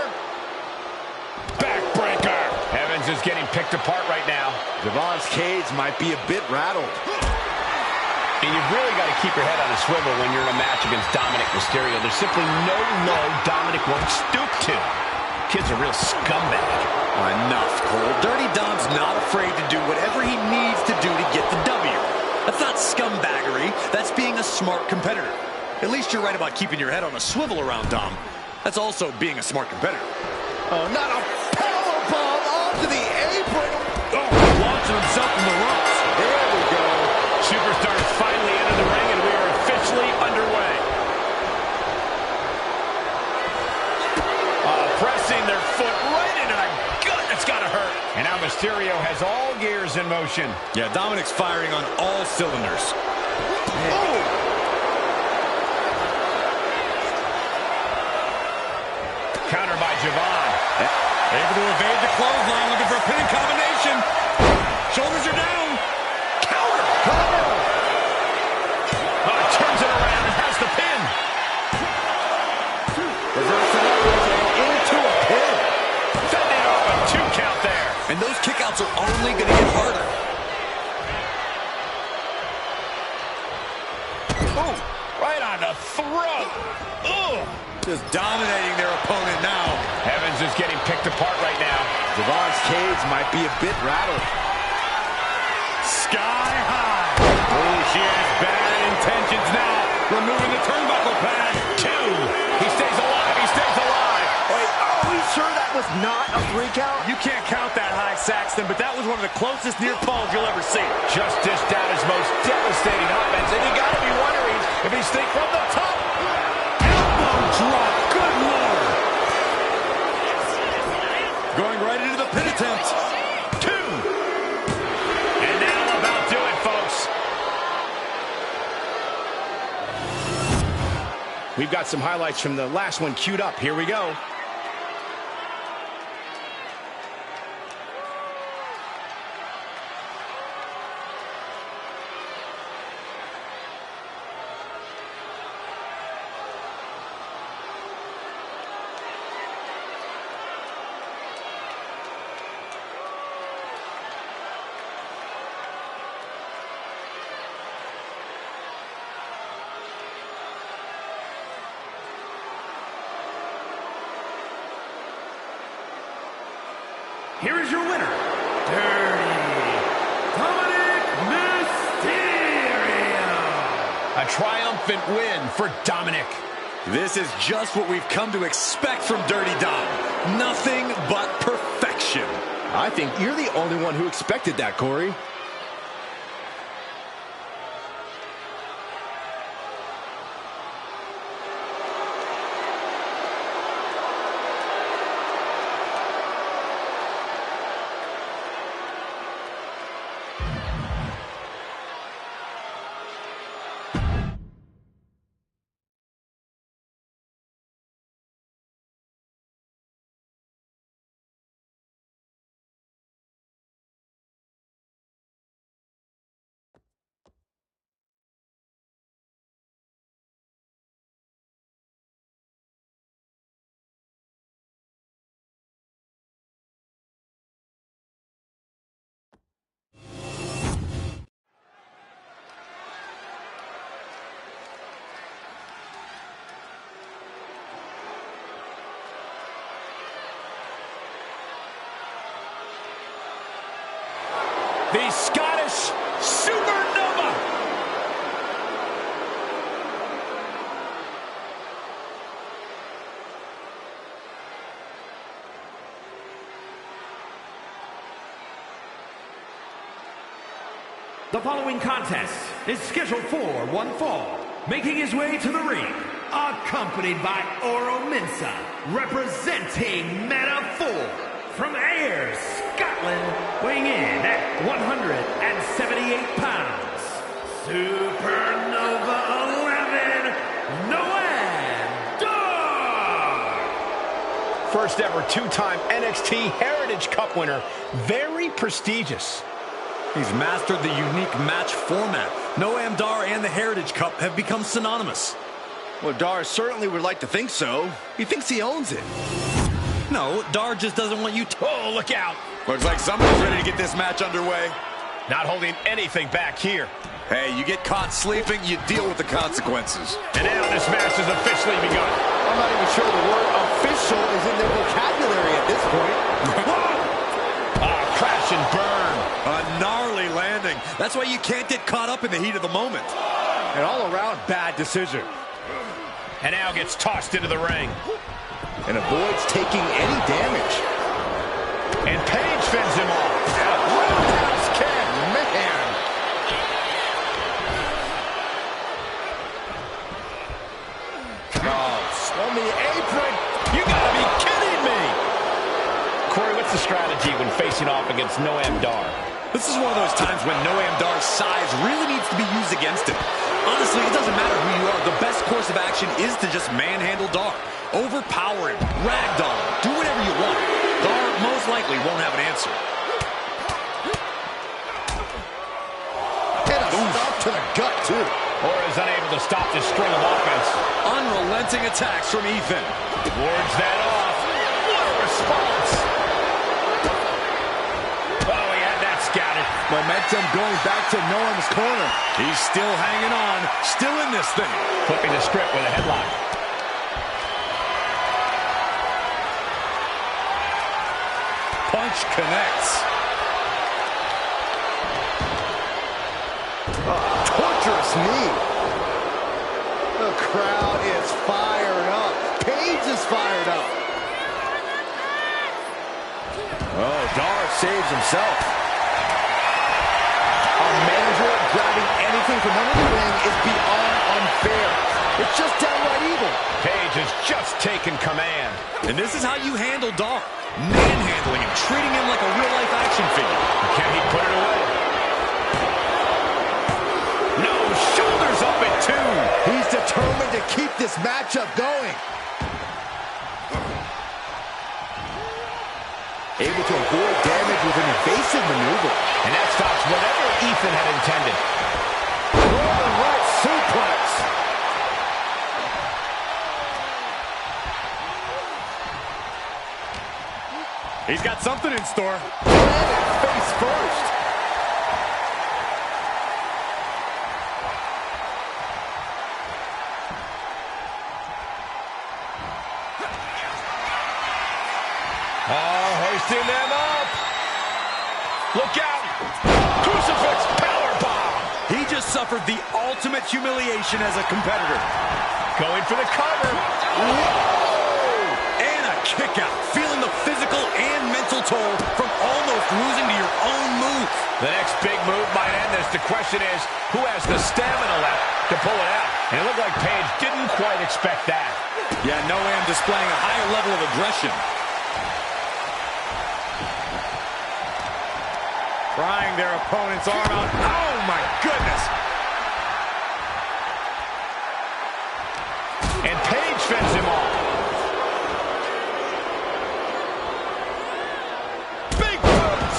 Backbreaker. Evans is getting picked apart right now. Javon's cage might be a bit rattled. And you've really got to keep your head on a swivel when you're in a match against Dominic Mysterio. There's simply no low Dominic won't stoop to. Kid's a real scumbag. Enough, Cole. Dirty Dom's not afraid to do whatever he needs to do to get the W. That's not scumbaggery. That's being a smart competitor. At least you're right about keeping your head on a swivel around Dom. That's also being a smart competitor. Oh, not a powerbomb onto the apron. Oh, launching himself from the ropes. There we go. Superstars finally into the ring, and we are officially underway. Pressing their foot right into the gut. That's got to hurt. And now Mysterio has all gears in motion. Yeah, Dominic's firing on all cylinders. Oh! Counter by Javon. Able to evade the clothesline, looking for a pinning combination. Shoulders are down. Counter! Cover! Turns it around and has the pin. Reversing upwards and into a pin. Fending off a 2 count there. And those kickouts are only going to get harder. Ooh, right on the throat. Ugh. Just dominating their opponent now. Evans is getting picked apart right now. Javon's cage might be a bit rattled. Sky high. Oh, she has bad intentions now. Removing the turnbuckle pad. 2. He stays alive. He stays alive. Wait, are we sure that was not a 3 count? You can't count that high, Saxton, but that was one of the closest near falls you'll ever see. Just dished out his most devastating offense, and you got to be wondering if he's thinking from the top. Elbow drop. Good Lord. Going right into the pin attempt. 2. And that'll about do it, folks. We've got some highlights from the last one queued up. Here we go. Here is your winner, Dirty Dominic Mysterio. A triumphant win for Dominic. This is just what we've come to expect from Dirty Dom. Nothing but perfection. I think you're the only one who expected that, Corey. The Scottish Supernova. The following contest is scheduled for one fall. Making his way to the ring, accompanied by Oro Mensah, representing Meta 4. From Ayr, Scotland, weighing in at 178 pounds, Supernova 11, Noel First ever two-time NXT Heritage Cup winner. Very prestigious. He's mastered the unique match format. Noam Dar and the Heritage Cup have become synonymous. Well, Dar certainly would like to think so. He thinks he owns it. No, Dar just doesn't want you to... Oh, look out. Looks like somebody's ready to get this match underway. Not holding anything back here. Hey, you get caught sleeping, you deal with the consequences. And now this match has officially begun. I'm not even sure the word official is in their vocabulary at this point. Crash and burn. A gnarly landing. That's why you can't get caught up in the heat of the moment. An all-around bad decision. And now gets tossed into the ring. And avoids taking any damage. And Paige fends him off. Roundhouse kick, man. Oh, on the apron. You gotta be kidding me. Corey, what's the strategy when facing off against Noam Dar? This is one of those times when Noam Dar's size really needs to be used against him. Honestly, it doesn't matter who you are. The best course of action is to just manhandle Dar. Overpower him, ragdoll him, do whatever you want. Dar most likely won't have an answer. And a stop to the gut, too. Or is unable to stop this string of offense. Unrelenting attacks from Ethan. Wards that off. What a response. Oh, he had that scouted. Momentum going back to Noam's corner. He's still hanging on, still in this thing. Flipping the script with a headlock. Punch connects. Torturous knee. The crowd is fired up. Paige is fired up. Oh, Dar saves himself. A manager grabbing anything from under the ring is beyond unfair. It's just downright evil. Paige has just taken command. And this is how you handle Dar. Manhandling him, treating him like a real-life action figure. Can he put it away? No, shoulders up at 2. He's determined to keep this matchup going. Able to avoid damage with an evasive maneuver. And that stops whatever Ethan had intended. Rolling right suplex. He's got something in store. Face first. Hoisting them up. Look out. Crucifix powerbomb. He just suffered the ultimate humiliation as a competitor. Going for the cover. Whoa! And a kick out. Feeling the physical and mental toll from almost losing to your own move. The next big move might end this. The question is, who has the stamina left to pull it out? And it looked like Paige didn't quite expect that. Yeah, Noam displaying a higher level of aggression. Prying their opponent's arm out. Oh, my goodness. And Paige fends him off. Big boot.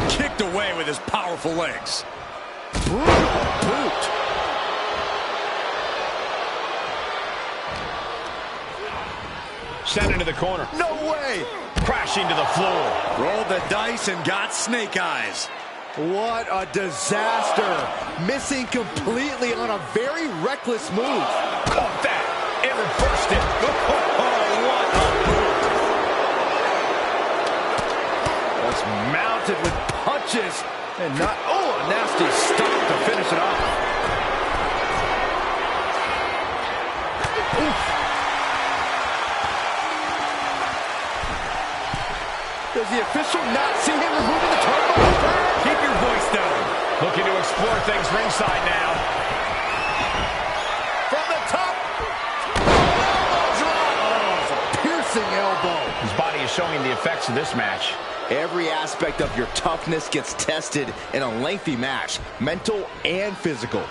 Kicked away with his powerful legs. Brutal boot. Sent into the corner. No way. Crashing to the floor. Rolled the dice and got snake eyes. What a disaster. Missing completely on a very reckless move. Caught that and reversed it. Oh, what a move. Just mounted with punches and not, oh, a nasty stop to finish it off. Oof. Does the official not see him removing the turnbuckle? Keep your voice down. Looking to explore things ringside now. From the top. Elbow drop. Oh, it's a piercing elbow. His body is showing the effects of this match. Every aspect of your toughness gets tested in a lengthy match, mental and physical.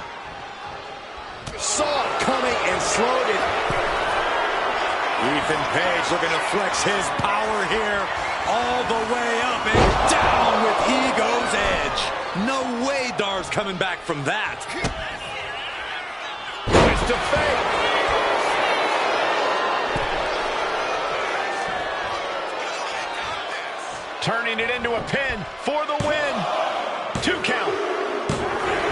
Saw it coming and slowed it. Ethan Page looking to flex his power here. All the way up and down with Ego's edge. No way Dar's coming back from that. Twist of fate. Turning it into a pin for the win. 2 count.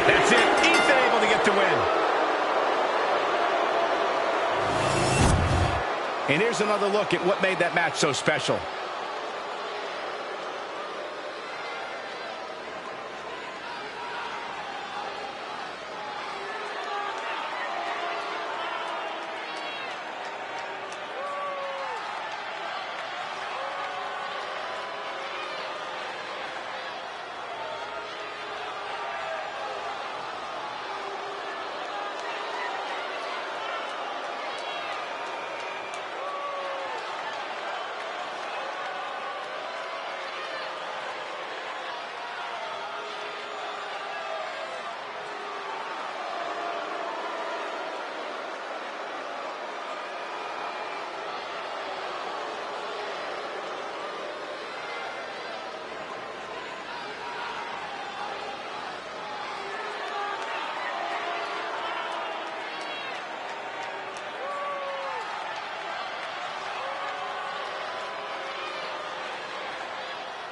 That's it. Ethan able to get the win. And here's another look at what made that match so special.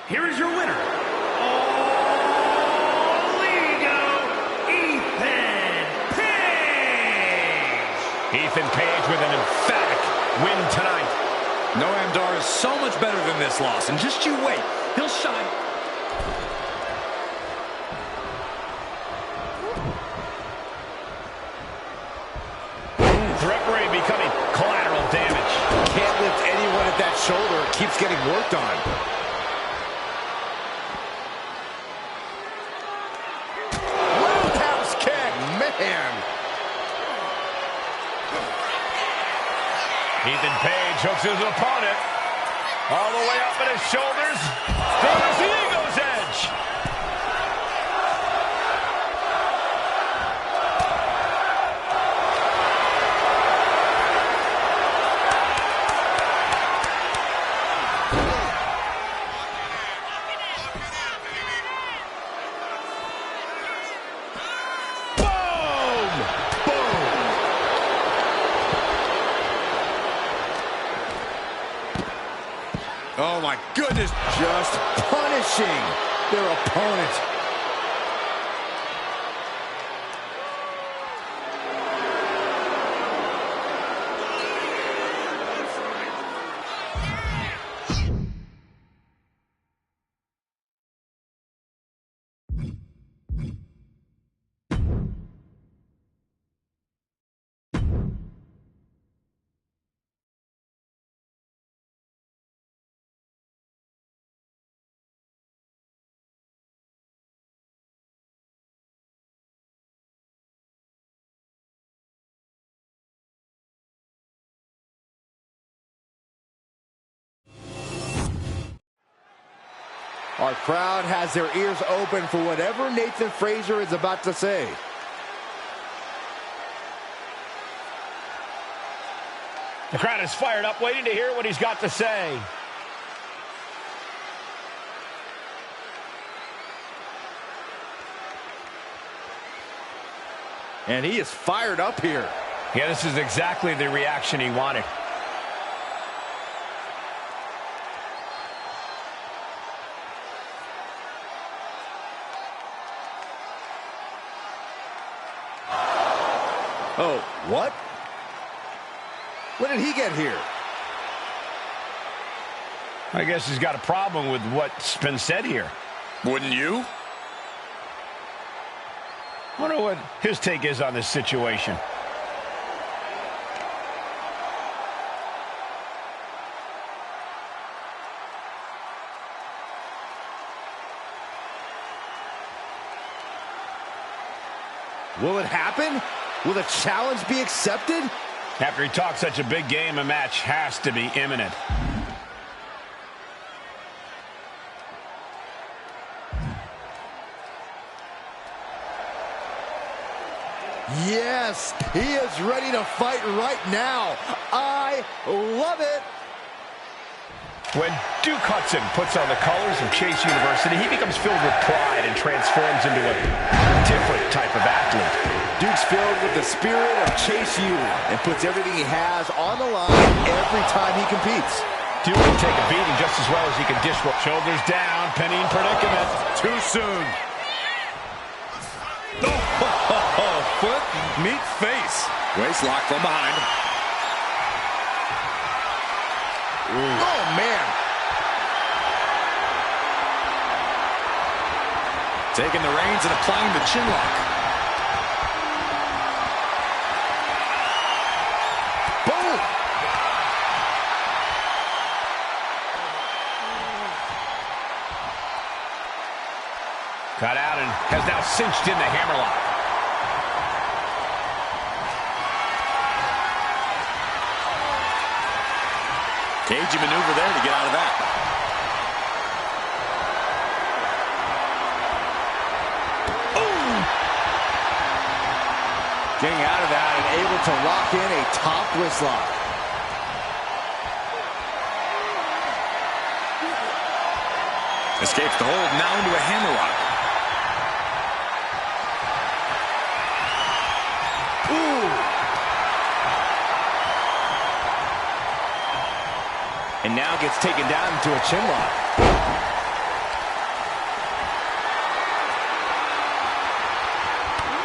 Here is your winner, All Ego, Ethan Page. Ethan Page with an emphatic win tonight. Noam Dar is so much better than this loss, and just you wait. He'll shine. The referee becoming collateral damage. Can't lift anyone at that shoulder. It keeps getting worked on. Ethan Page hooks his opponent all the way up at his shoulders. There's the Ego's edge. Oh, my goodness. Just punishing their opponent. Our crowd has their ears open for whatever Nathan Frazer is about to say. The crowd is fired up, waiting to hear what he's got to say. And he is fired up here. Yeah, this is exactly the reaction he wanted. Oh, what? When did he get here? I guess he's got a problem with what's been said here. Wouldn't you? I wonder what his take is on this situation. Will it happen? Will the challenge be accepted? After he talks such a big game, a match has to be imminent. Yes, he is ready to fight right now. I love it. When Duke Hudson puts on the colors of Chase University, he becomes filled with pride and transforms into a different type of athlete. Duke's filled with the spirit of Chase U and puts everything he has on the line every time he competes. Duke can take a beating just as well as he can dish. Shoulders down, pinning predicament. Too soon. Oh, foot meet face. Waist lock from behind. Oh, man. Taking the reins and applying the chin lock. Boom. Got out and has now cinched in the hammerlock. Cagey maneuver there to get out of that. Ooh. Getting out of that and able to lock in a top wrist lock. Escapes the hold, now into a hammerlock. And now gets taken down into a chin lock.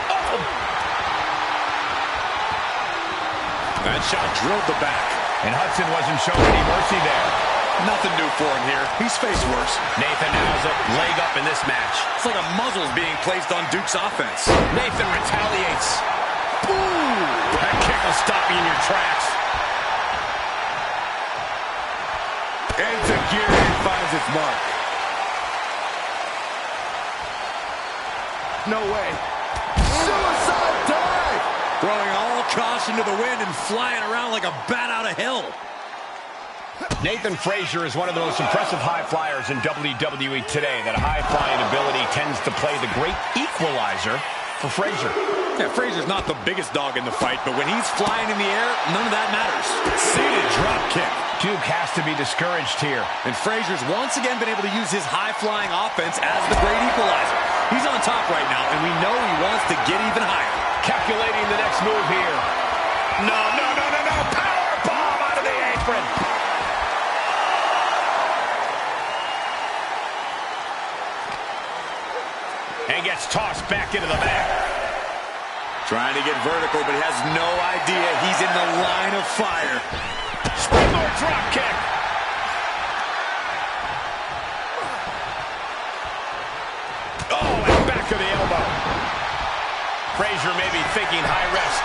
Oh. That shot drilled the back. And Hudson wasn't showing any mercy there. Nothing new for him here. He's faced worse. Nathan now has a leg up in this match. It's like a muzzle's being placed on Duke's offense. Nathan retaliates. Ooh. That kick will stop you in your tracks. Enziguri finds its mark. No way. Suicide dive! Throwing all caution to the wind and flying around like a bat out of hell. Nathan Frazier is one of the most impressive high flyers in WWE today. That high-flying ability tends to play the great equalizer for Frazier. Yeah, Frazier's not the biggest dog in the fight, but when he's flying in the air, none of that matters. Seated drop kick. Duke has to be discouraged here. And Frazier's once again been able to use his high-flying offense as the great equalizer. He's on top right now, and we know he wants to get even higher. Calculating the next move here. No. Power bomb out of the apron. And gets tossed back into the mat. Trying to get vertical, but he has no idea he's in the line of fire. Springboard drop kick. Oh, and back of the elbow. Frazier may be thinking high risk.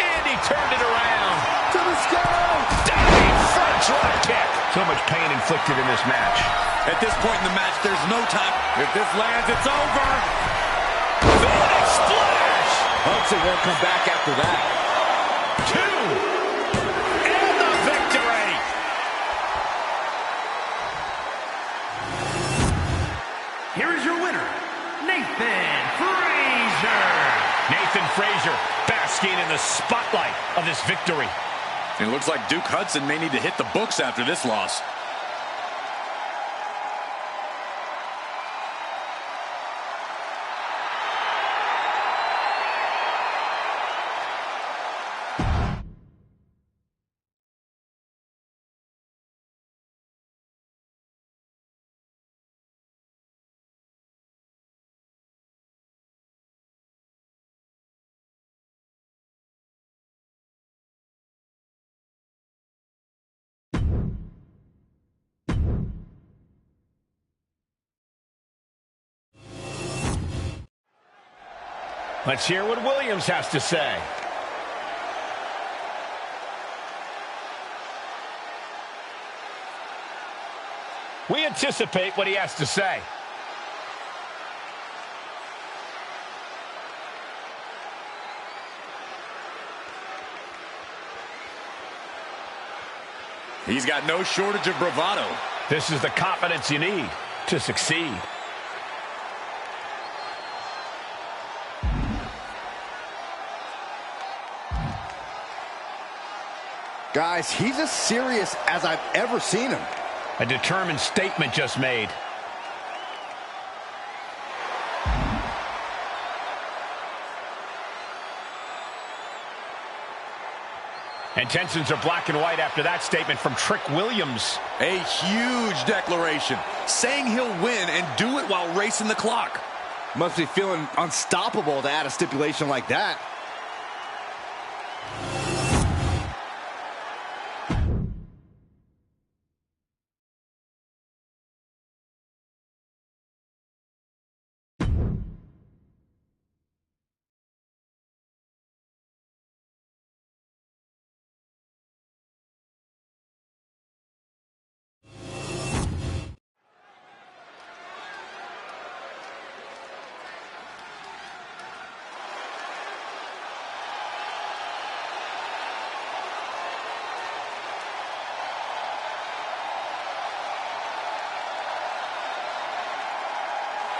And he turned it around. To the sky! Diving front drop kick. So much pain inflicted in this match. At this point in the match, there's no time. If this lands, it's over. Phoenix splash. Hudson won't come back after that. 2. And the victory. Here is your winner, Nathan Frazier. Nathan Frazier basking in the spotlight of this victory. It looks like Duke Hudson may need to hit the books after this loss. Let's hear what Williams has to say. We anticipate what he has to say. He's got no shortage of bravado. This is the confidence you need to succeed. Guys, he's as serious as I've ever seen him. A determined statement just made. And tensions are black and white after that statement from Trick Williams. A huge declaration, saying he'll win and do it while racing the clock. Must be feeling unstoppable to add a stipulation like that.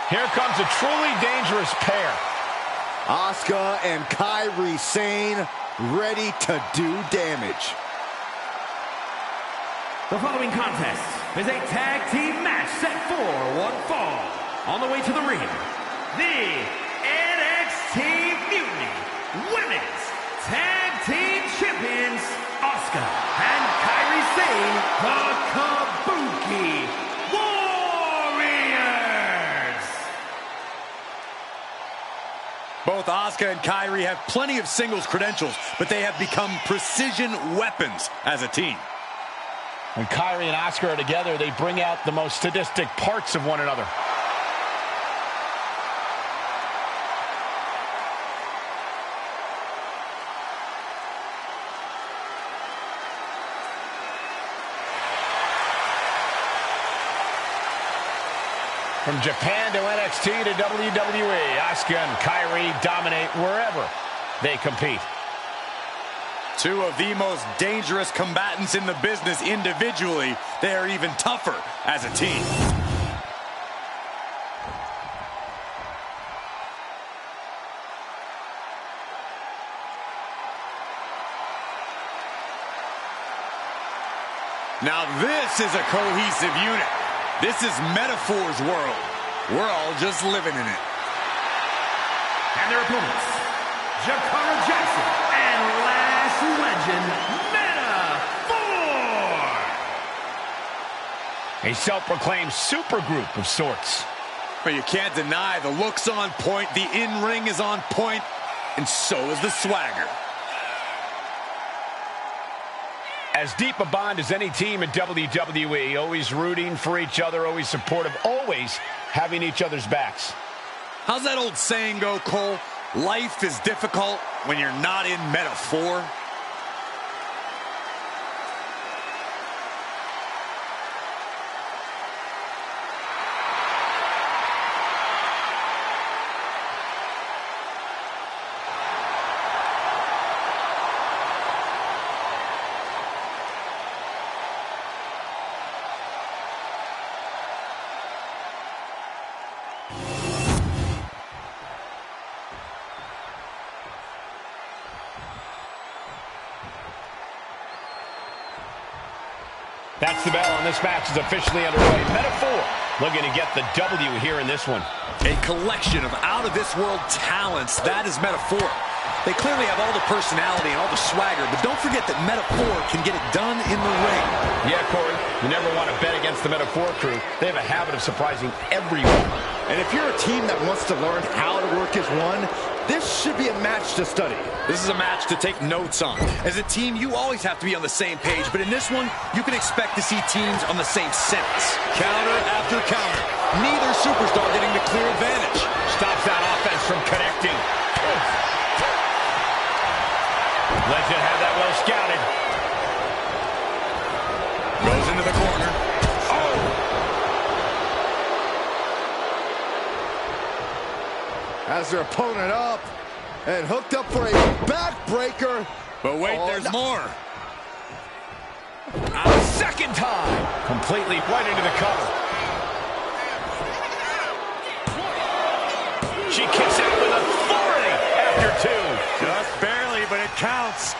Here comes a truly dangerous pair. Asuka and Kairi Sane ready to do damage. The following contest is a tag team match set for one fall. On the way to the ring, the NXT Mutiny Women's Tag Team Champions, Asuka and Kairi Sane, the Kabuki Warriors. Both Asuka and Kairi have plenty of singles credentials, but they have become precision weapons as a team. When Kairi and Asuka are together, they bring out the most sadistic parts of one another. From Japan to NXT to WWE, Asuka and Kairi dominate wherever they compete. Two of the most dangerous combatants in the business individually. They are even tougher as a team. Now this is a cohesive unit. This is Metaphor's world. We're all just living in it. And their opponents, Jakara Jackson and Last Legend, Metaphor. A self-proclaimed supergroup of sorts. But you can't deny the look's on point, the in-ring is on point, and so is the swagger. As deep a bond as any team in WWE, always rooting for each other, always supportive, always having each other's backs. How's that old saying go, Cole? Life is difficult when you're not in Metaphor. That's the bell, and this match is officially underway. Metaphor looking to get the W here in this one. A collection of out-of-this-world talents. That is Metaphor. They clearly have all the personality and all the swagger, but don't forget that Metaphor can get it done in the ring. Yeah, Corey, you never want to bet against the Metaphor crew. They have a habit of surprising everyone. And if you're a team that wants to learn how to work as one, this should be a match to study. This is a match to take notes on. As a team, you always have to be on the same page, but in this one, you can expect to see teams on the same sentence. Counter after counter. Neither superstar getting the clear advantage. Stops that offense from connecting. Legend had that well scouted. Goes into the corner. Has their opponent up and hooked up for a backbreaker. But wait, there's more. A second time. Completely right into the cover. She kicks out with authority after two. Just barely, but it counts.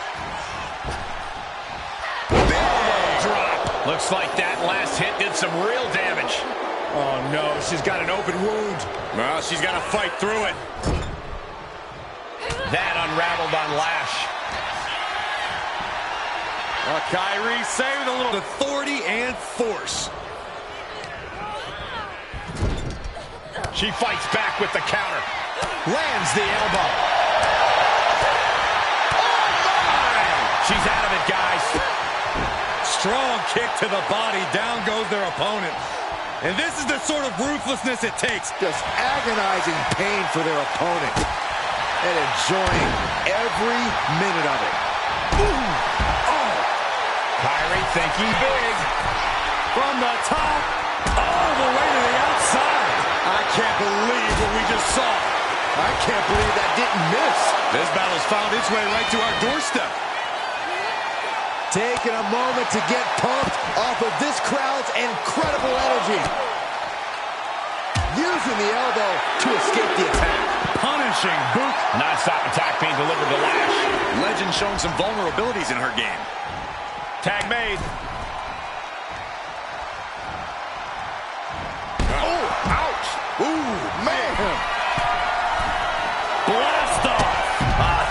Looks like that last hit did some real damage. Oh, no, she's got an open wound. Well, she's got to fight through it. That unraveled on Lash. Kyrie saved a little authority and force. She fights back with the counter. Lands the elbow. Oh, my! She's out of it, guys. Strong kick to the body. Down goes their opponent. And this is the sort of ruthlessness it takes. Just agonizing pain for their opponent. And enjoying every minute of it. Ooh. Oh. Kyrie thinking big. From the top, all the way to the outside. I can't believe what we just saw. I can't believe that didn't miss. This battle's found its way right to our doorstep. Taking a moment to get pumped off of this crowd's incredible energy. Using the elbow to escape the attack. Punishing boot. Non-stop attack being delivered to Lash. Legend showing some vulnerabilities in her game. Tag made. Oh, ouch. Ooh, man. Blast off.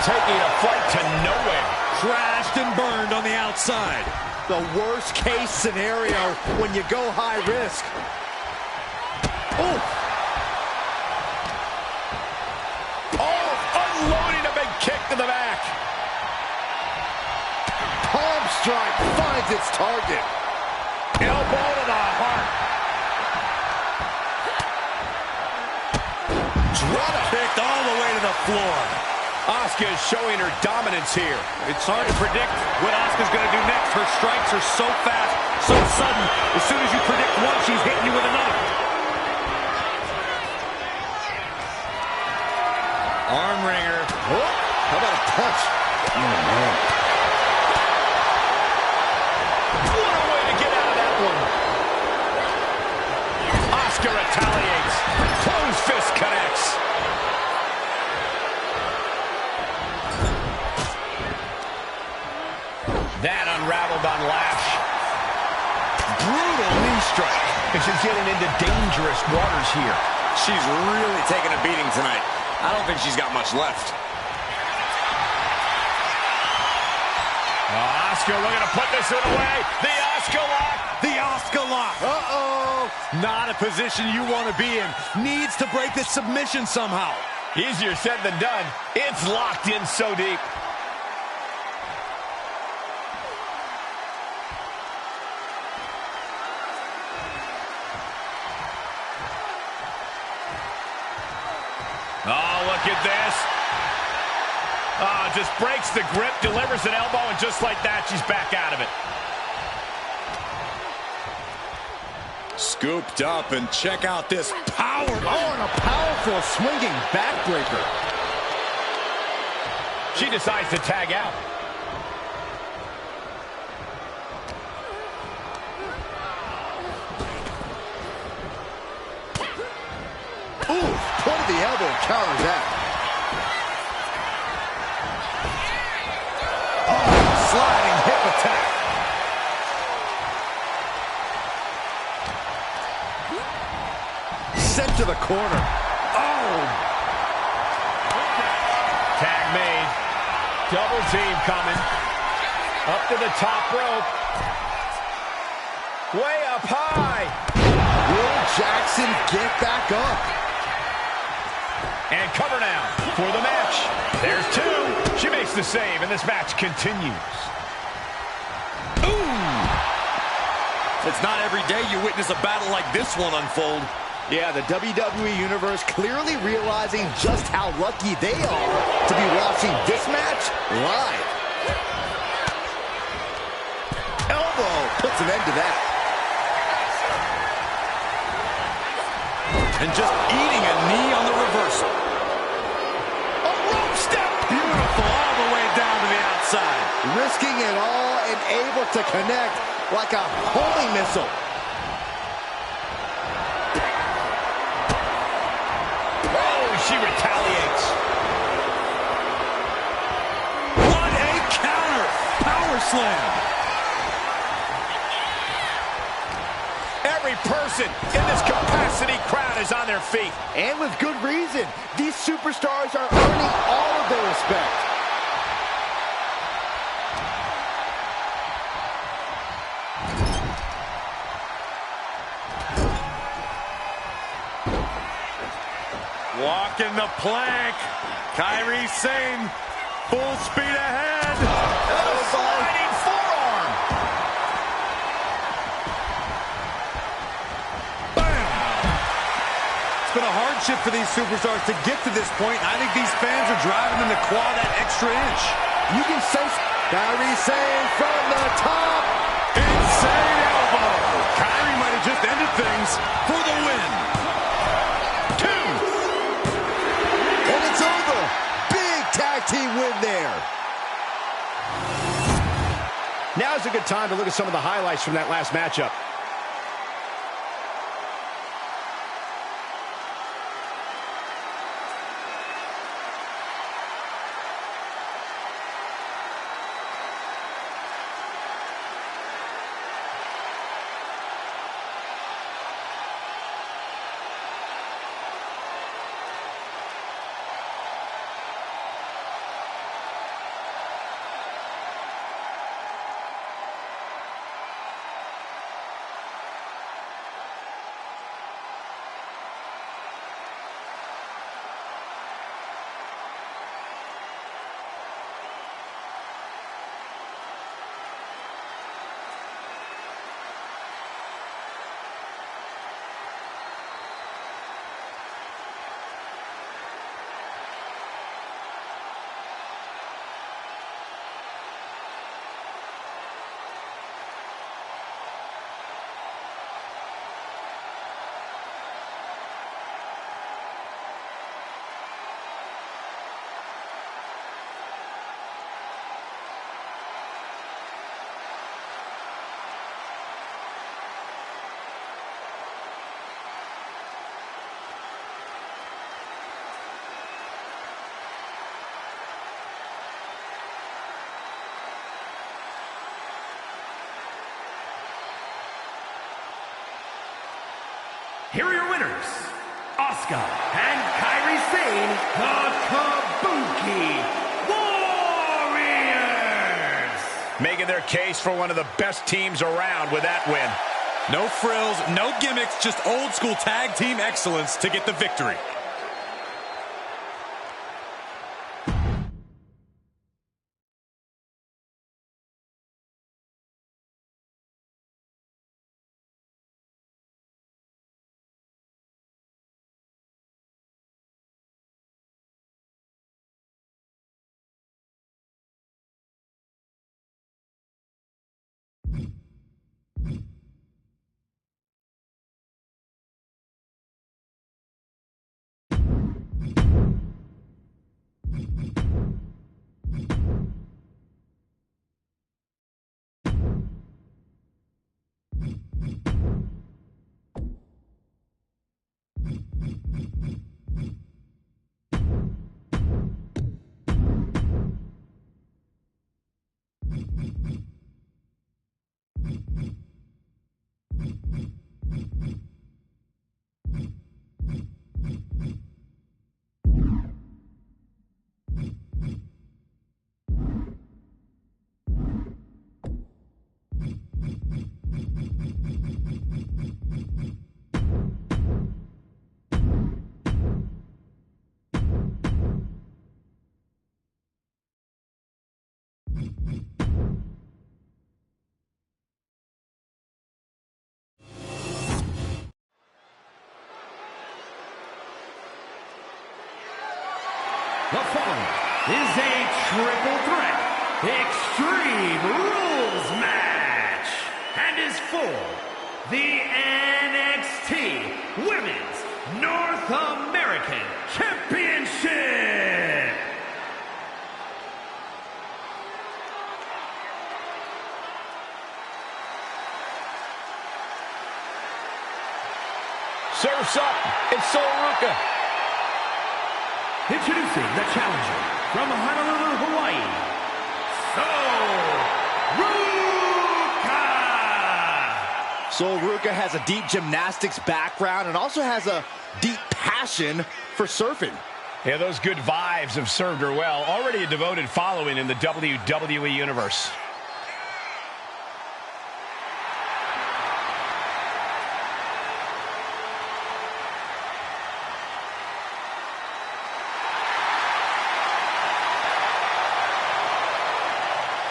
Taking a flight to nowhere. Crashed and burned on the outside. The worst case scenario when you go high risk. Oh. Oh, unloading a big kick to the back. Palm strike finds its target. Elbow to the heart. Drop kicked all the way to the floor. Asuka is showing her dominance here. It's hard to predict what Asuka's going to do next. Her strikes are so fast, so sudden. As soon as you predict one, she's hitting you with another. Arm wringer. Oh, how about a punch? Oh, man. What a way to get out of that one. Asuka retaliates. Closed fist connects. That unraveled on Lash. Brutal knee strike. And she's getting into dangerous waters here. She's really taking a beating tonight. I don't think she's got much left. Asuka looking to put this one away. The Asuka lock. The Asuka lock. Uh-oh. Not a position you want to be in. Needs to break this submission somehow. Easier said than done. It's locked in so deep. Oh, look at this. Oh, just breaks the grip, delivers an elbow, and just like that, she's back out of it. Scooped up, and check out this power. Oh, and a powerful swinging backbreaker. She decides to tag out. Ooh, point of the elbow counters that. Oh, sliding hip attack. Sent to the corner. Oh. Tag made. Double team coming. Up to the top rope. Way up high. Will Jackson get back up? And cover now for the match. There's two. She makes the save, and this match continues. Ooh. It's not every day you witness a battle like this one unfold. Yeah, the WWE Universe clearly realizing just how lucky they are to be watching this match live. Elbow puts an end to that. And just eating a knee on the reversal. A rope step. Beautiful all the way down to the outside. Risking it all and able to connect like a homing missile. She retaliates. What a counter! Power slam! person in this capacity crowd is on their feet. And with good reason. These superstars are earning all of their respect. Walking the plank. Kairi Sane, full speed ahead. Sliding forearm. Bam! It's been a hardship for these superstars to get to this point. I think these fans are driving them to claw that extra inch. You can sense Kairi Sane from the top. Insane elbow. Kairi might have just ended things for the win. Tag team win there. Now's a good time to look at some of the highlights from that last matchup. Here are your winners, Asuka and Kairi Sane, the Kabuki Warriors. Making their case for one of the best teams around with that win. No frills, no gimmicks, just old school tag team excellence to get the victory. The following is a triple threat Extreme Rules match and is for the NXT Women's North American Championship. Surf's up. It's Soruka. Introducing the challenger from Honolulu, Hawaii, Soruka. So Ruka has a deep gymnastics background and also has a deep passion for surfing. Yeah, those good vibes have served her well. Already a devoted following in the WWE Universe.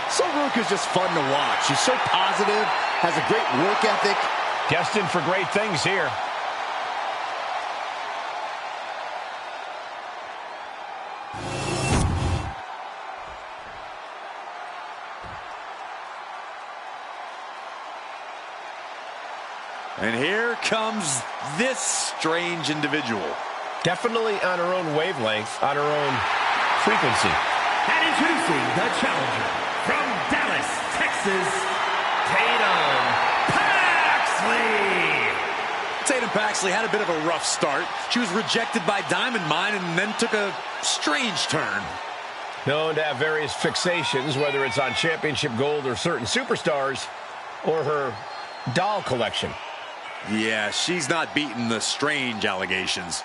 So Ruka's just fun to watch. She's so positive, has a great work ethic. Destined for great things here. And here comes this strange individual. Definitely on her own wavelength, on her own frequency. And introducing the challenger from Dallas, Texas, Tatum Paxley. Tatum Paxley had a bit of a rough start. She was rejected by Diamond Mine and then took a strange turn. Known to have various fixations, whether it's on championship gold or certain superstars, or her doll collection. Yeah, she's not beating the strange allegations.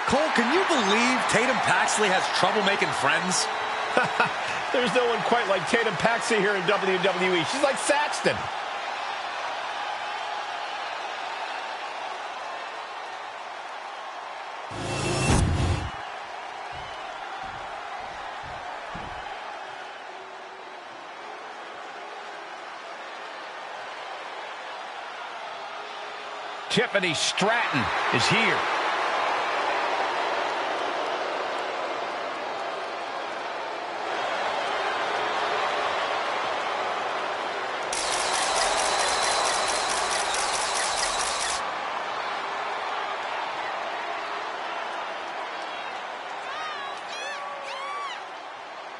Cole, can you believe Tatum Paxley has trouble making friends? There's no one quite like Tatum Paxley here in WWE. She's like Saxton. Tiffany Stratton is here.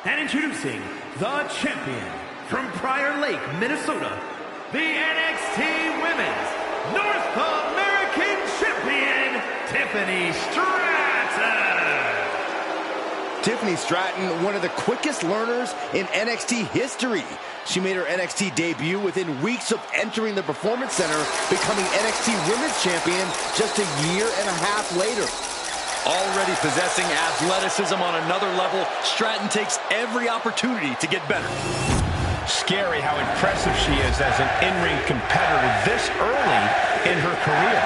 And introducing the champion from Prior Lake, Minnesota, the NXT Women's North American Champion, Tiffany Stratton. Tiffany Stratton, one of the quickest learners in NXT history. She made her NXT debut within weeks of entering the Performance Center, becoming NXT Women's Champion just a year and a half later. Already possessing athleticism on another level, Stratton takes every opportunity to get better. Scary how impressive she is as an in-ring competitor this early in her career.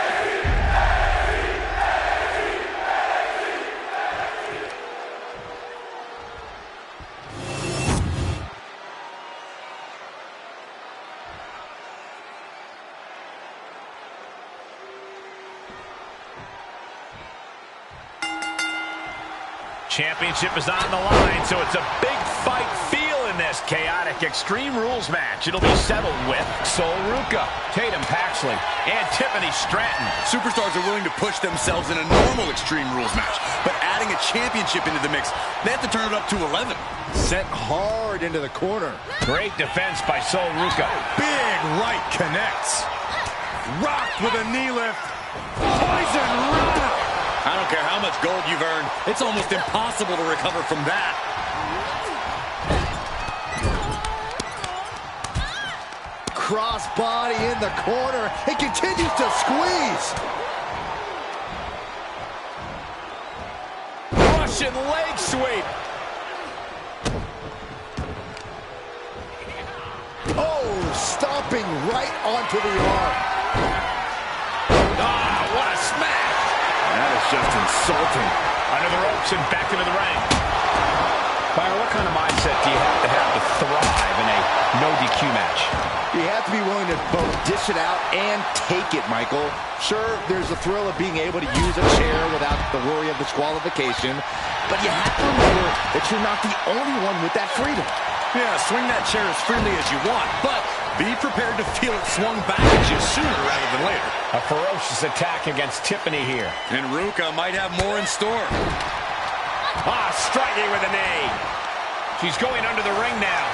Championship is on the line, so it's a big fight feel in this chaotic Extreme Rules match. It'll be settled with Sol Ruka, Tatum Paxley, and Tiffany Stratton. Superstars are willing to push themselves in a normal Extreme Rules match, but adding a championship into the mix, they have to turn it up to 11. Sent hard into the corner. Great defense by Sol Ruka. Big right connects. Rocked with a knee lift. Poison Rana. I don't care how much gold you've earned, it's almost impossible to recover from that. Cross body in the corner. It continues to squeeze. Russian leg sweep. Oh, stomping right onto the arm. Ah, what a smash. That is just insulting. Under the ropes and back into the ring. Byron, what kind of mindset do you have to thrive in a no DQ match? You have to be willing to both dish it out and take it, Michael. Sure, there's the thrill of being able to use a chair without the worry of disqualification, but you have to remember that you're not the only one with that freedom. Yeah, swing that chair as freely as you want, but be prepared to feel it swung back at you sooner rather than later. A ferocious attack against Tiffany here. And Ruka might have more in store. Ah, striking with a knee. She's going under the ring now.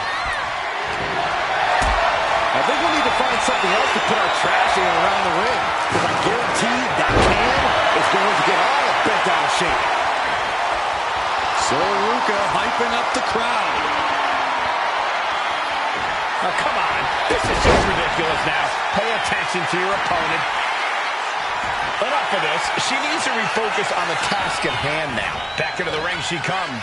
I think we'll need to find something else to put our trash in around the ring, because I guarantee that can shape. Ruka hyping up the crowd. Oh, come on. This is just ridiculous now. Pay attention to your opponent. Enough of this. She needs to refocus on the task at hand now. Back into the ring she comes.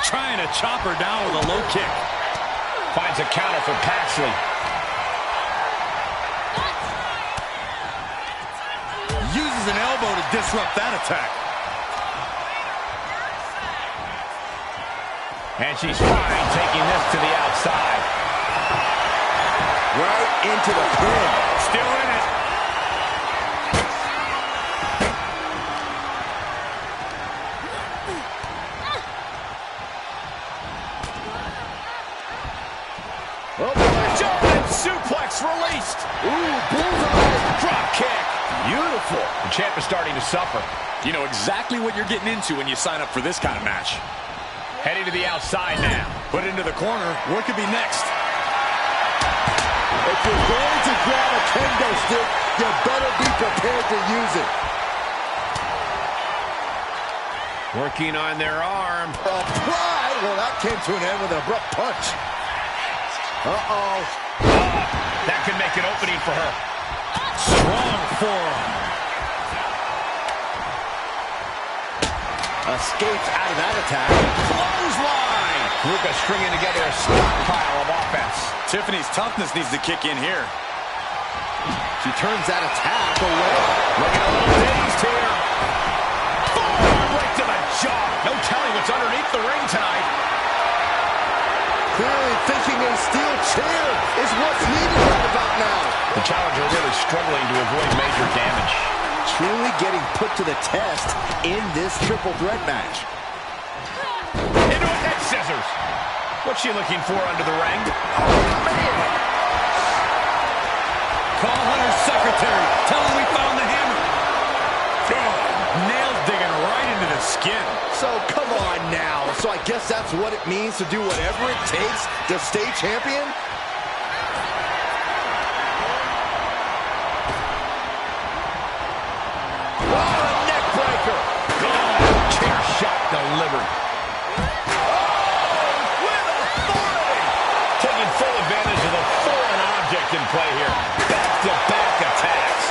Trying to chop her down with a low kick. Finds a counter for Paxley. Uses an elbow to disrupt that attack. And she's fine, taking this to the outside. Right into the pin. Still in it. Oh boy. Jumping suplex released. Ooh, bullseye. Drop kick. Beautiful. The champ is starting to suffer. You know exactly what you're getting into when you sign up for this kind of match. Heading to the outside now. Put into the corner. What could be next? If you're going to grab a kendo stick, you better be prepared to use it. Working on their arm. Apply. Well, that came to an end with an abrupt punch. Uh-oh. That could make an opening for her. Strong forearm. Escapes out of that attack. Clothesline. Ruka stringing together a stockpile of offense. Tiffany's toughness needs to kick in here. She turns that attack away. Looking a little dazed here. Forearm right to the jaw. No telling what's underneath the ring tonight. Clearly thinking a steel chair is what's needed right about now. The challenger really struggling to avoid major damage. Truly getting put to the test in this triple threat match. Into a head scissors. What's she looking for under the ring? Call Hunter's secretary. Tell him we found the hammer. Nails digging right into the skin. So come on now. So I guess that's what it means to do whatever it takes to stay champion? Delivered. Oh, with authority. Taking full advantage of the foreign object in play here. Back-to-back attacks.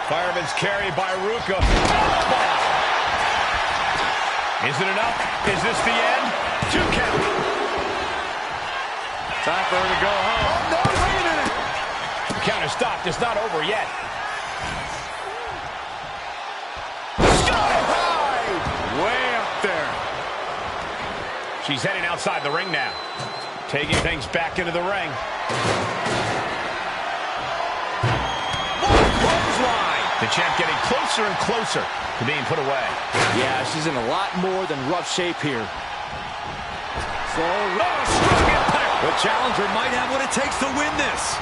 Fireman's carry by Ruka. Is it enough? Is this the end? 2 count. Time for her to go home. Oh, no, wait a minute. The counter stopped. It's not over yet. Way up there. She's heading outside the ring now. Taking things back into the ring. Clothesline. The champ getting closer and closer to being put away. Yeah, she's in a lot more than rough shape here. So, strong impact. The challenger might have what it takes to win this.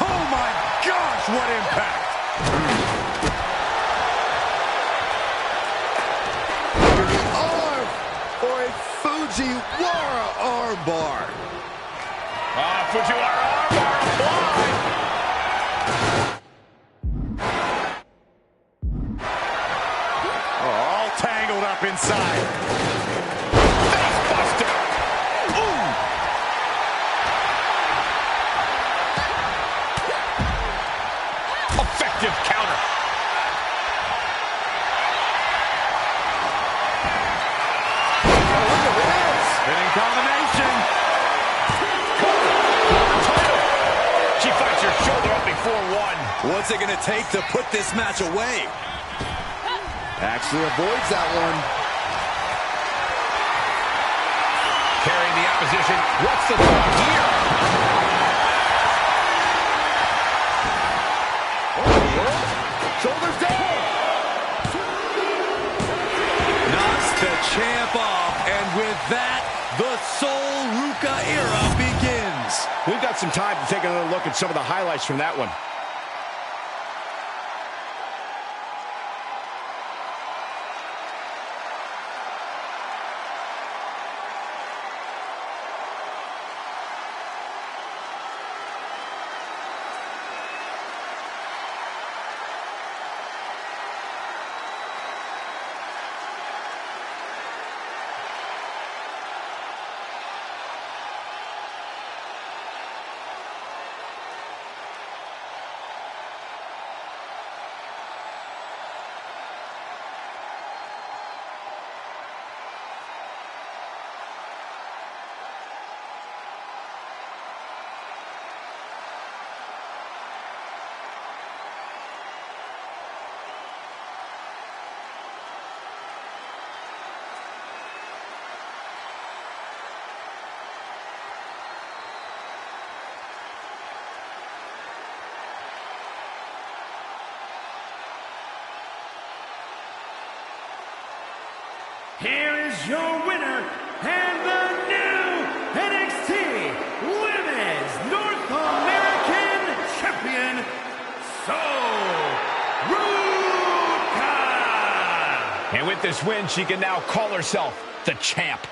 Oh my gosh, what impact. Fujiwara armbar. Fujiwara armbar applied. All tangled up inside. Facebuster. Ooh. Effective counter. Spinning combination. She fights her shoulder up before one. What's it going to take to put this match away? Actually avoids that one. Carrying the opposition. What's the thought here? Shoulders down. Knocks the champ off, and with that, the Sol Ruka era begins. We've got some time to take another look at some of the highlights from that one. here is your winner and the new NXT Women's North American Champion, Ruka. And with this win, she can now call herself the champ.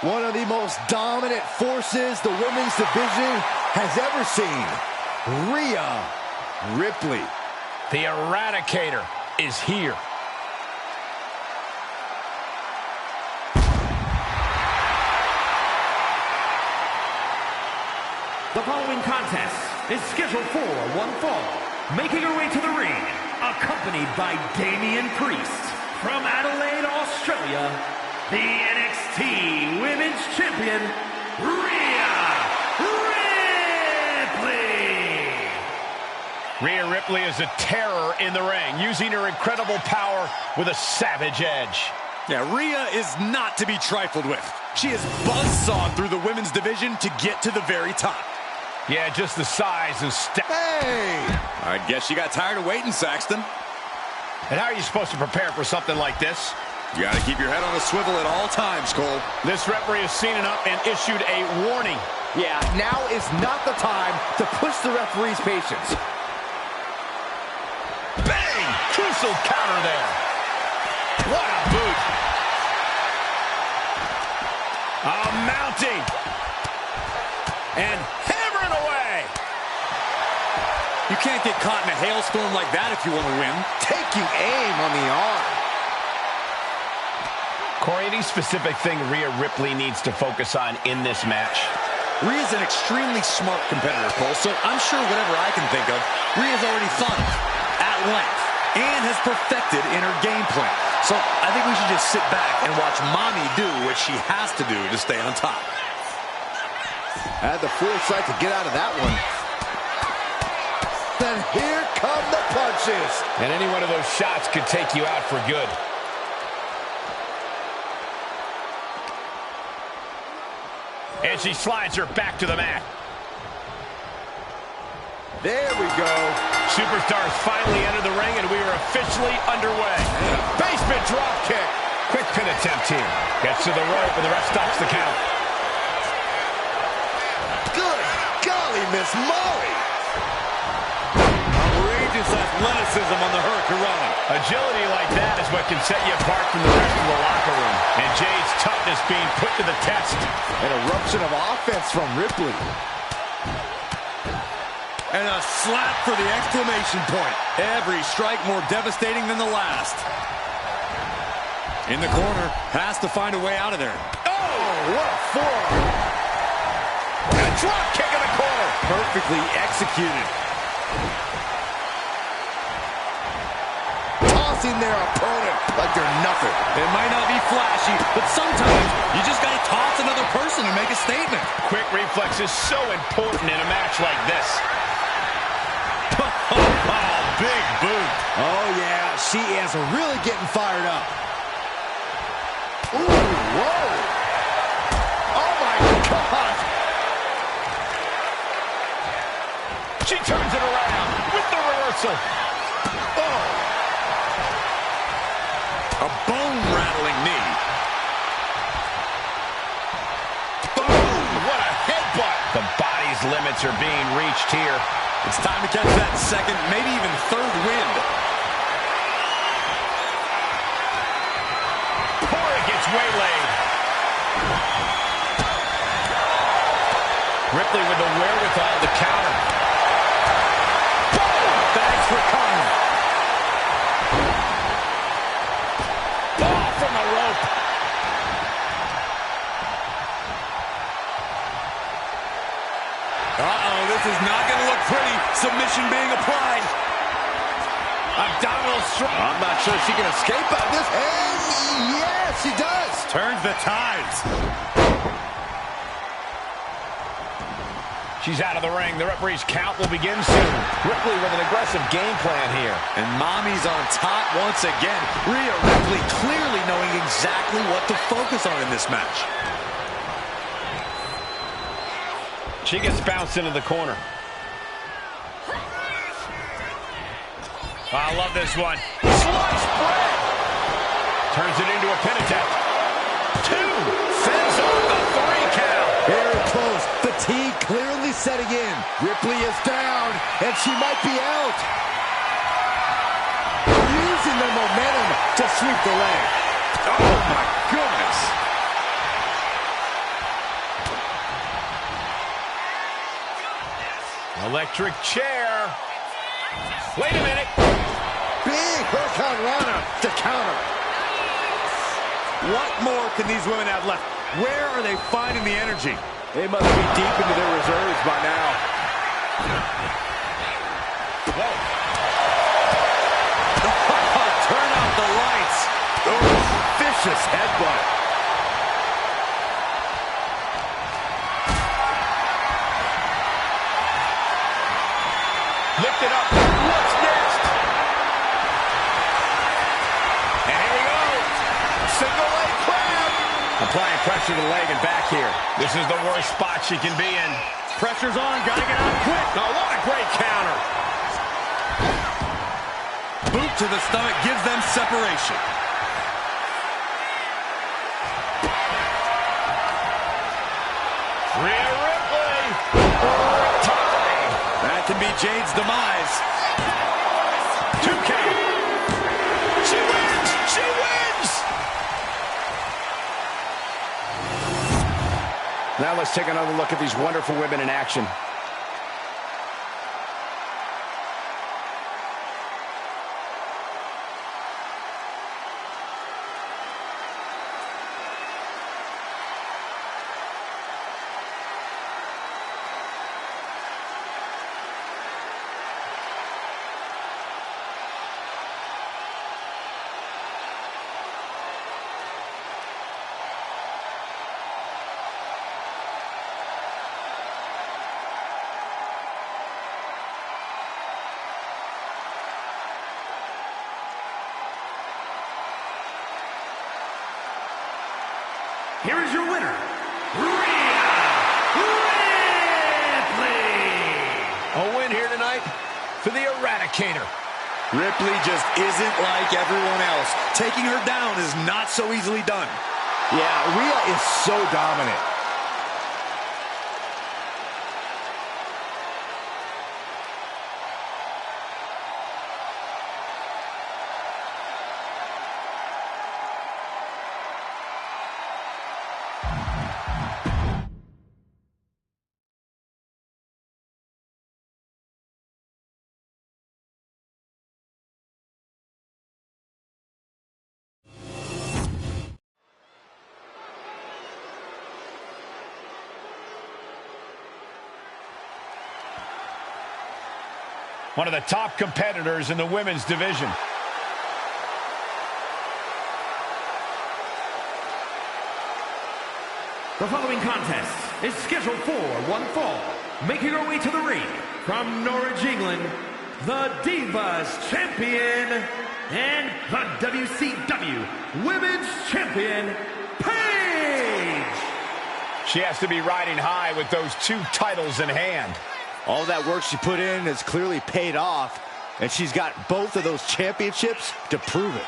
One of the most dominant forces the women's division has ever seen. Rhea Ripley. The Eradicator is here. The following contest is scheduled for one fall. Making her way to the ring, accompanied by Damian Priest from Adelaide, Australia, the NXT Women's Champion, Rhea Ripley. Rhea Ripley is a terror in the ring, using her incredible power with a savage edge. Yeah, Rhea is not to be trifled with. She is buzzsawed through the women's division to get to the very top. Yeah, just the size and step. Hey! I guess you got tired of waiting, Saxton. And how are you supposed to prepare for something like this? You got to keep your head on a swivel at all times, Cole. This referee has seen enough and issued a warning. Yeah, now is not the time to push the referee's patience. Bang! Crucial counter there. What a boot. Mounting. And hammering away. You can't get caught in a hailstorm like that if you want to win. Taking aim on the arm. Corey, any specific thing Rhea Ripley needs to focus on in this match? Rhea's an extremely smart competitor, Cole, so I'm sure whatever I can think of, Rhea's already thought of at length and has perfected in her game plan. So I think we should just sit back and watch Mommy do what she has to do to stay on top. Had the foresight to get out of that one. Then here come the punches. And any one of those shots could take you out for good. And she slides her back to the mat. There we go. Superstars finally enter the ring, and we are officially underway. Base Basement drop kick. Quick pin attempt here. Gets to the rope, and the ref stops the count. Good golly, Miss Molly. Outrageous athleticism on the Hurricanrana. Agility like that is what can set you apart from the rest of the locker room. And Jade's toughness being put to the test. An eruption of offense from Ripley. And a slap for the exclamation point. Every strike more devastating than the last. In the corner, has to find a way out of there. Oh, what a forearm. And a drop kick in the corner. Perfectly executed. Tossing their opponent like they're nothing. It might not be flashy, but sometimes you just got to toss another person and make a statement. Quick reflex is so important in a match like this. Oh, big boot. Oh, yeah, she is really getting fired up. Ooh, whoa. Oh, my God. She turns it around with the reversal. Oh. A bone-rattling knee. Boom! What a headbutt. The body's limits are being reached here. It's time to catch that second, maybe even third wind. Corey gets waylaid. Ripley with the wherewithal to counter. Boom! Thanks for coming. Ball from the rope. Uh-oh, this is not going to look pretty. Submission being applied. Abdominal strike. I'm not sure she can escape out of this. And yes, she does. Turns the tides. She's out of the ring. The referee's count will begin soon. Ripley with an aggressive game plan here. And Mommy's on top once again. Rhea Ripley clearly knowing exactly what to focus on in this match. She gets bounced into the corner. I love this one. Sliced bread. Turns it into a pin attempt. 2. Fends off the 3 count. Very close. Fatigue clearly setting in. Ripley is down, and she might be out. Using the momentum to sweep the leg. Oh, my goodness. Electric chair. Wait a minute. Big Hurricanrana to counter. What more can these women have left? Where are they finding the energy? They must be deep into their reserves by now. Whoa. Turn out the lights. Oh, vicious headbutt. Lift it up. What's next? And here we go. Single leg crab. Applying pressure to the leg and back here. This is the worst spot she can be in. Pressure's on. Got to get out quick. Oh, what a great counter. Boot to the stomach gives them separation. Rhea Ripley. That can be Jade's demise. 2 count. She wins. She wins. Now let's take another look at these wonderful women in action. Here is your winner, Rhea Ripley. A win here tonight for the Eradicator. Ripley just isn't like everyone else. Taking her down is not so easily done. Yeah, Rhea is so dominant. One of the top competitors in the women's division. The following contest is scheduled for one fall. Making her way to the ring from Norwich, England, the Divas Champion and the WCW Women's Champion, Paige! She has to be riding high with those 2 titles in hand. All that work she put in has clearly paid off, and she's got both of those championships to prove it.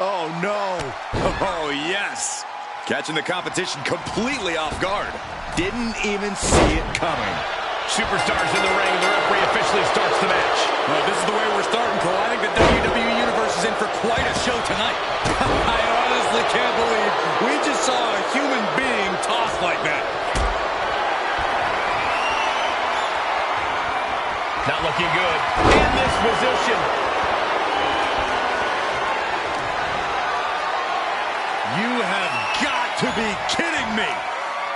Oh, no. Oh, yes. Catching the competition completely off guard. Didn't even see it coming. Superstars in the ring. The referee officially starts the match. Well, this is the way we're starting, Cole. I think the WWE Universe is in for quite a show tonight. I honestly can't believe we just saw a human being tossed like that. Not looking good. In this position. You have got to be kidding me.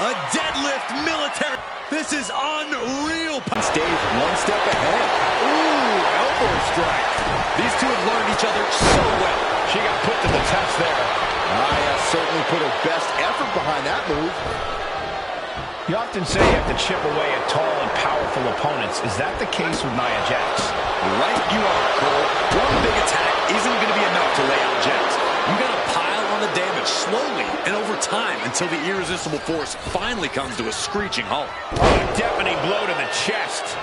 A deadlift military. This is unreal. Stays one step ahead. Ooh, elbow strike. These two have learned each other so well. She got put to the test there. Nia certainly put her best effort behind that move. You often say you have to chip away at tall and powerful opponents. Is that the case with Nia Jax? Right you are, Cole. One big attack isn't going to be enough to lay out Jax. You got to pile on the damage slowly and over time until the irresistible force finally comes to a screeching halt. Oh, a deafening blow to the chest.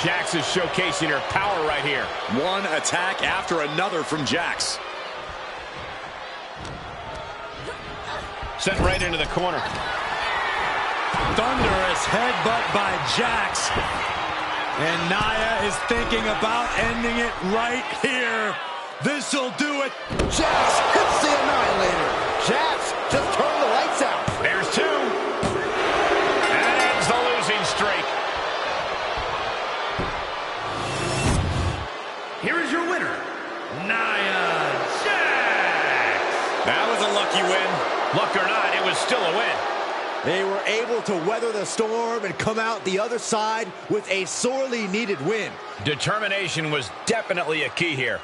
Jax is showcasing her power right here. One attack after another from Jax. Sent right into the corner. Thunderous headbutt by Jax. And Nia is thinking about ending it right here. This'll do it. Jax hits the Annihilator. Jax just turned the lights out. There's 2. That ends the losing streak. Here is your winner, Nia Jax! That was a lucky win. Luck or not, it was still a win. They were able to weather the storm and come out the other side with a sorely needed win. Determination was definitely a key here.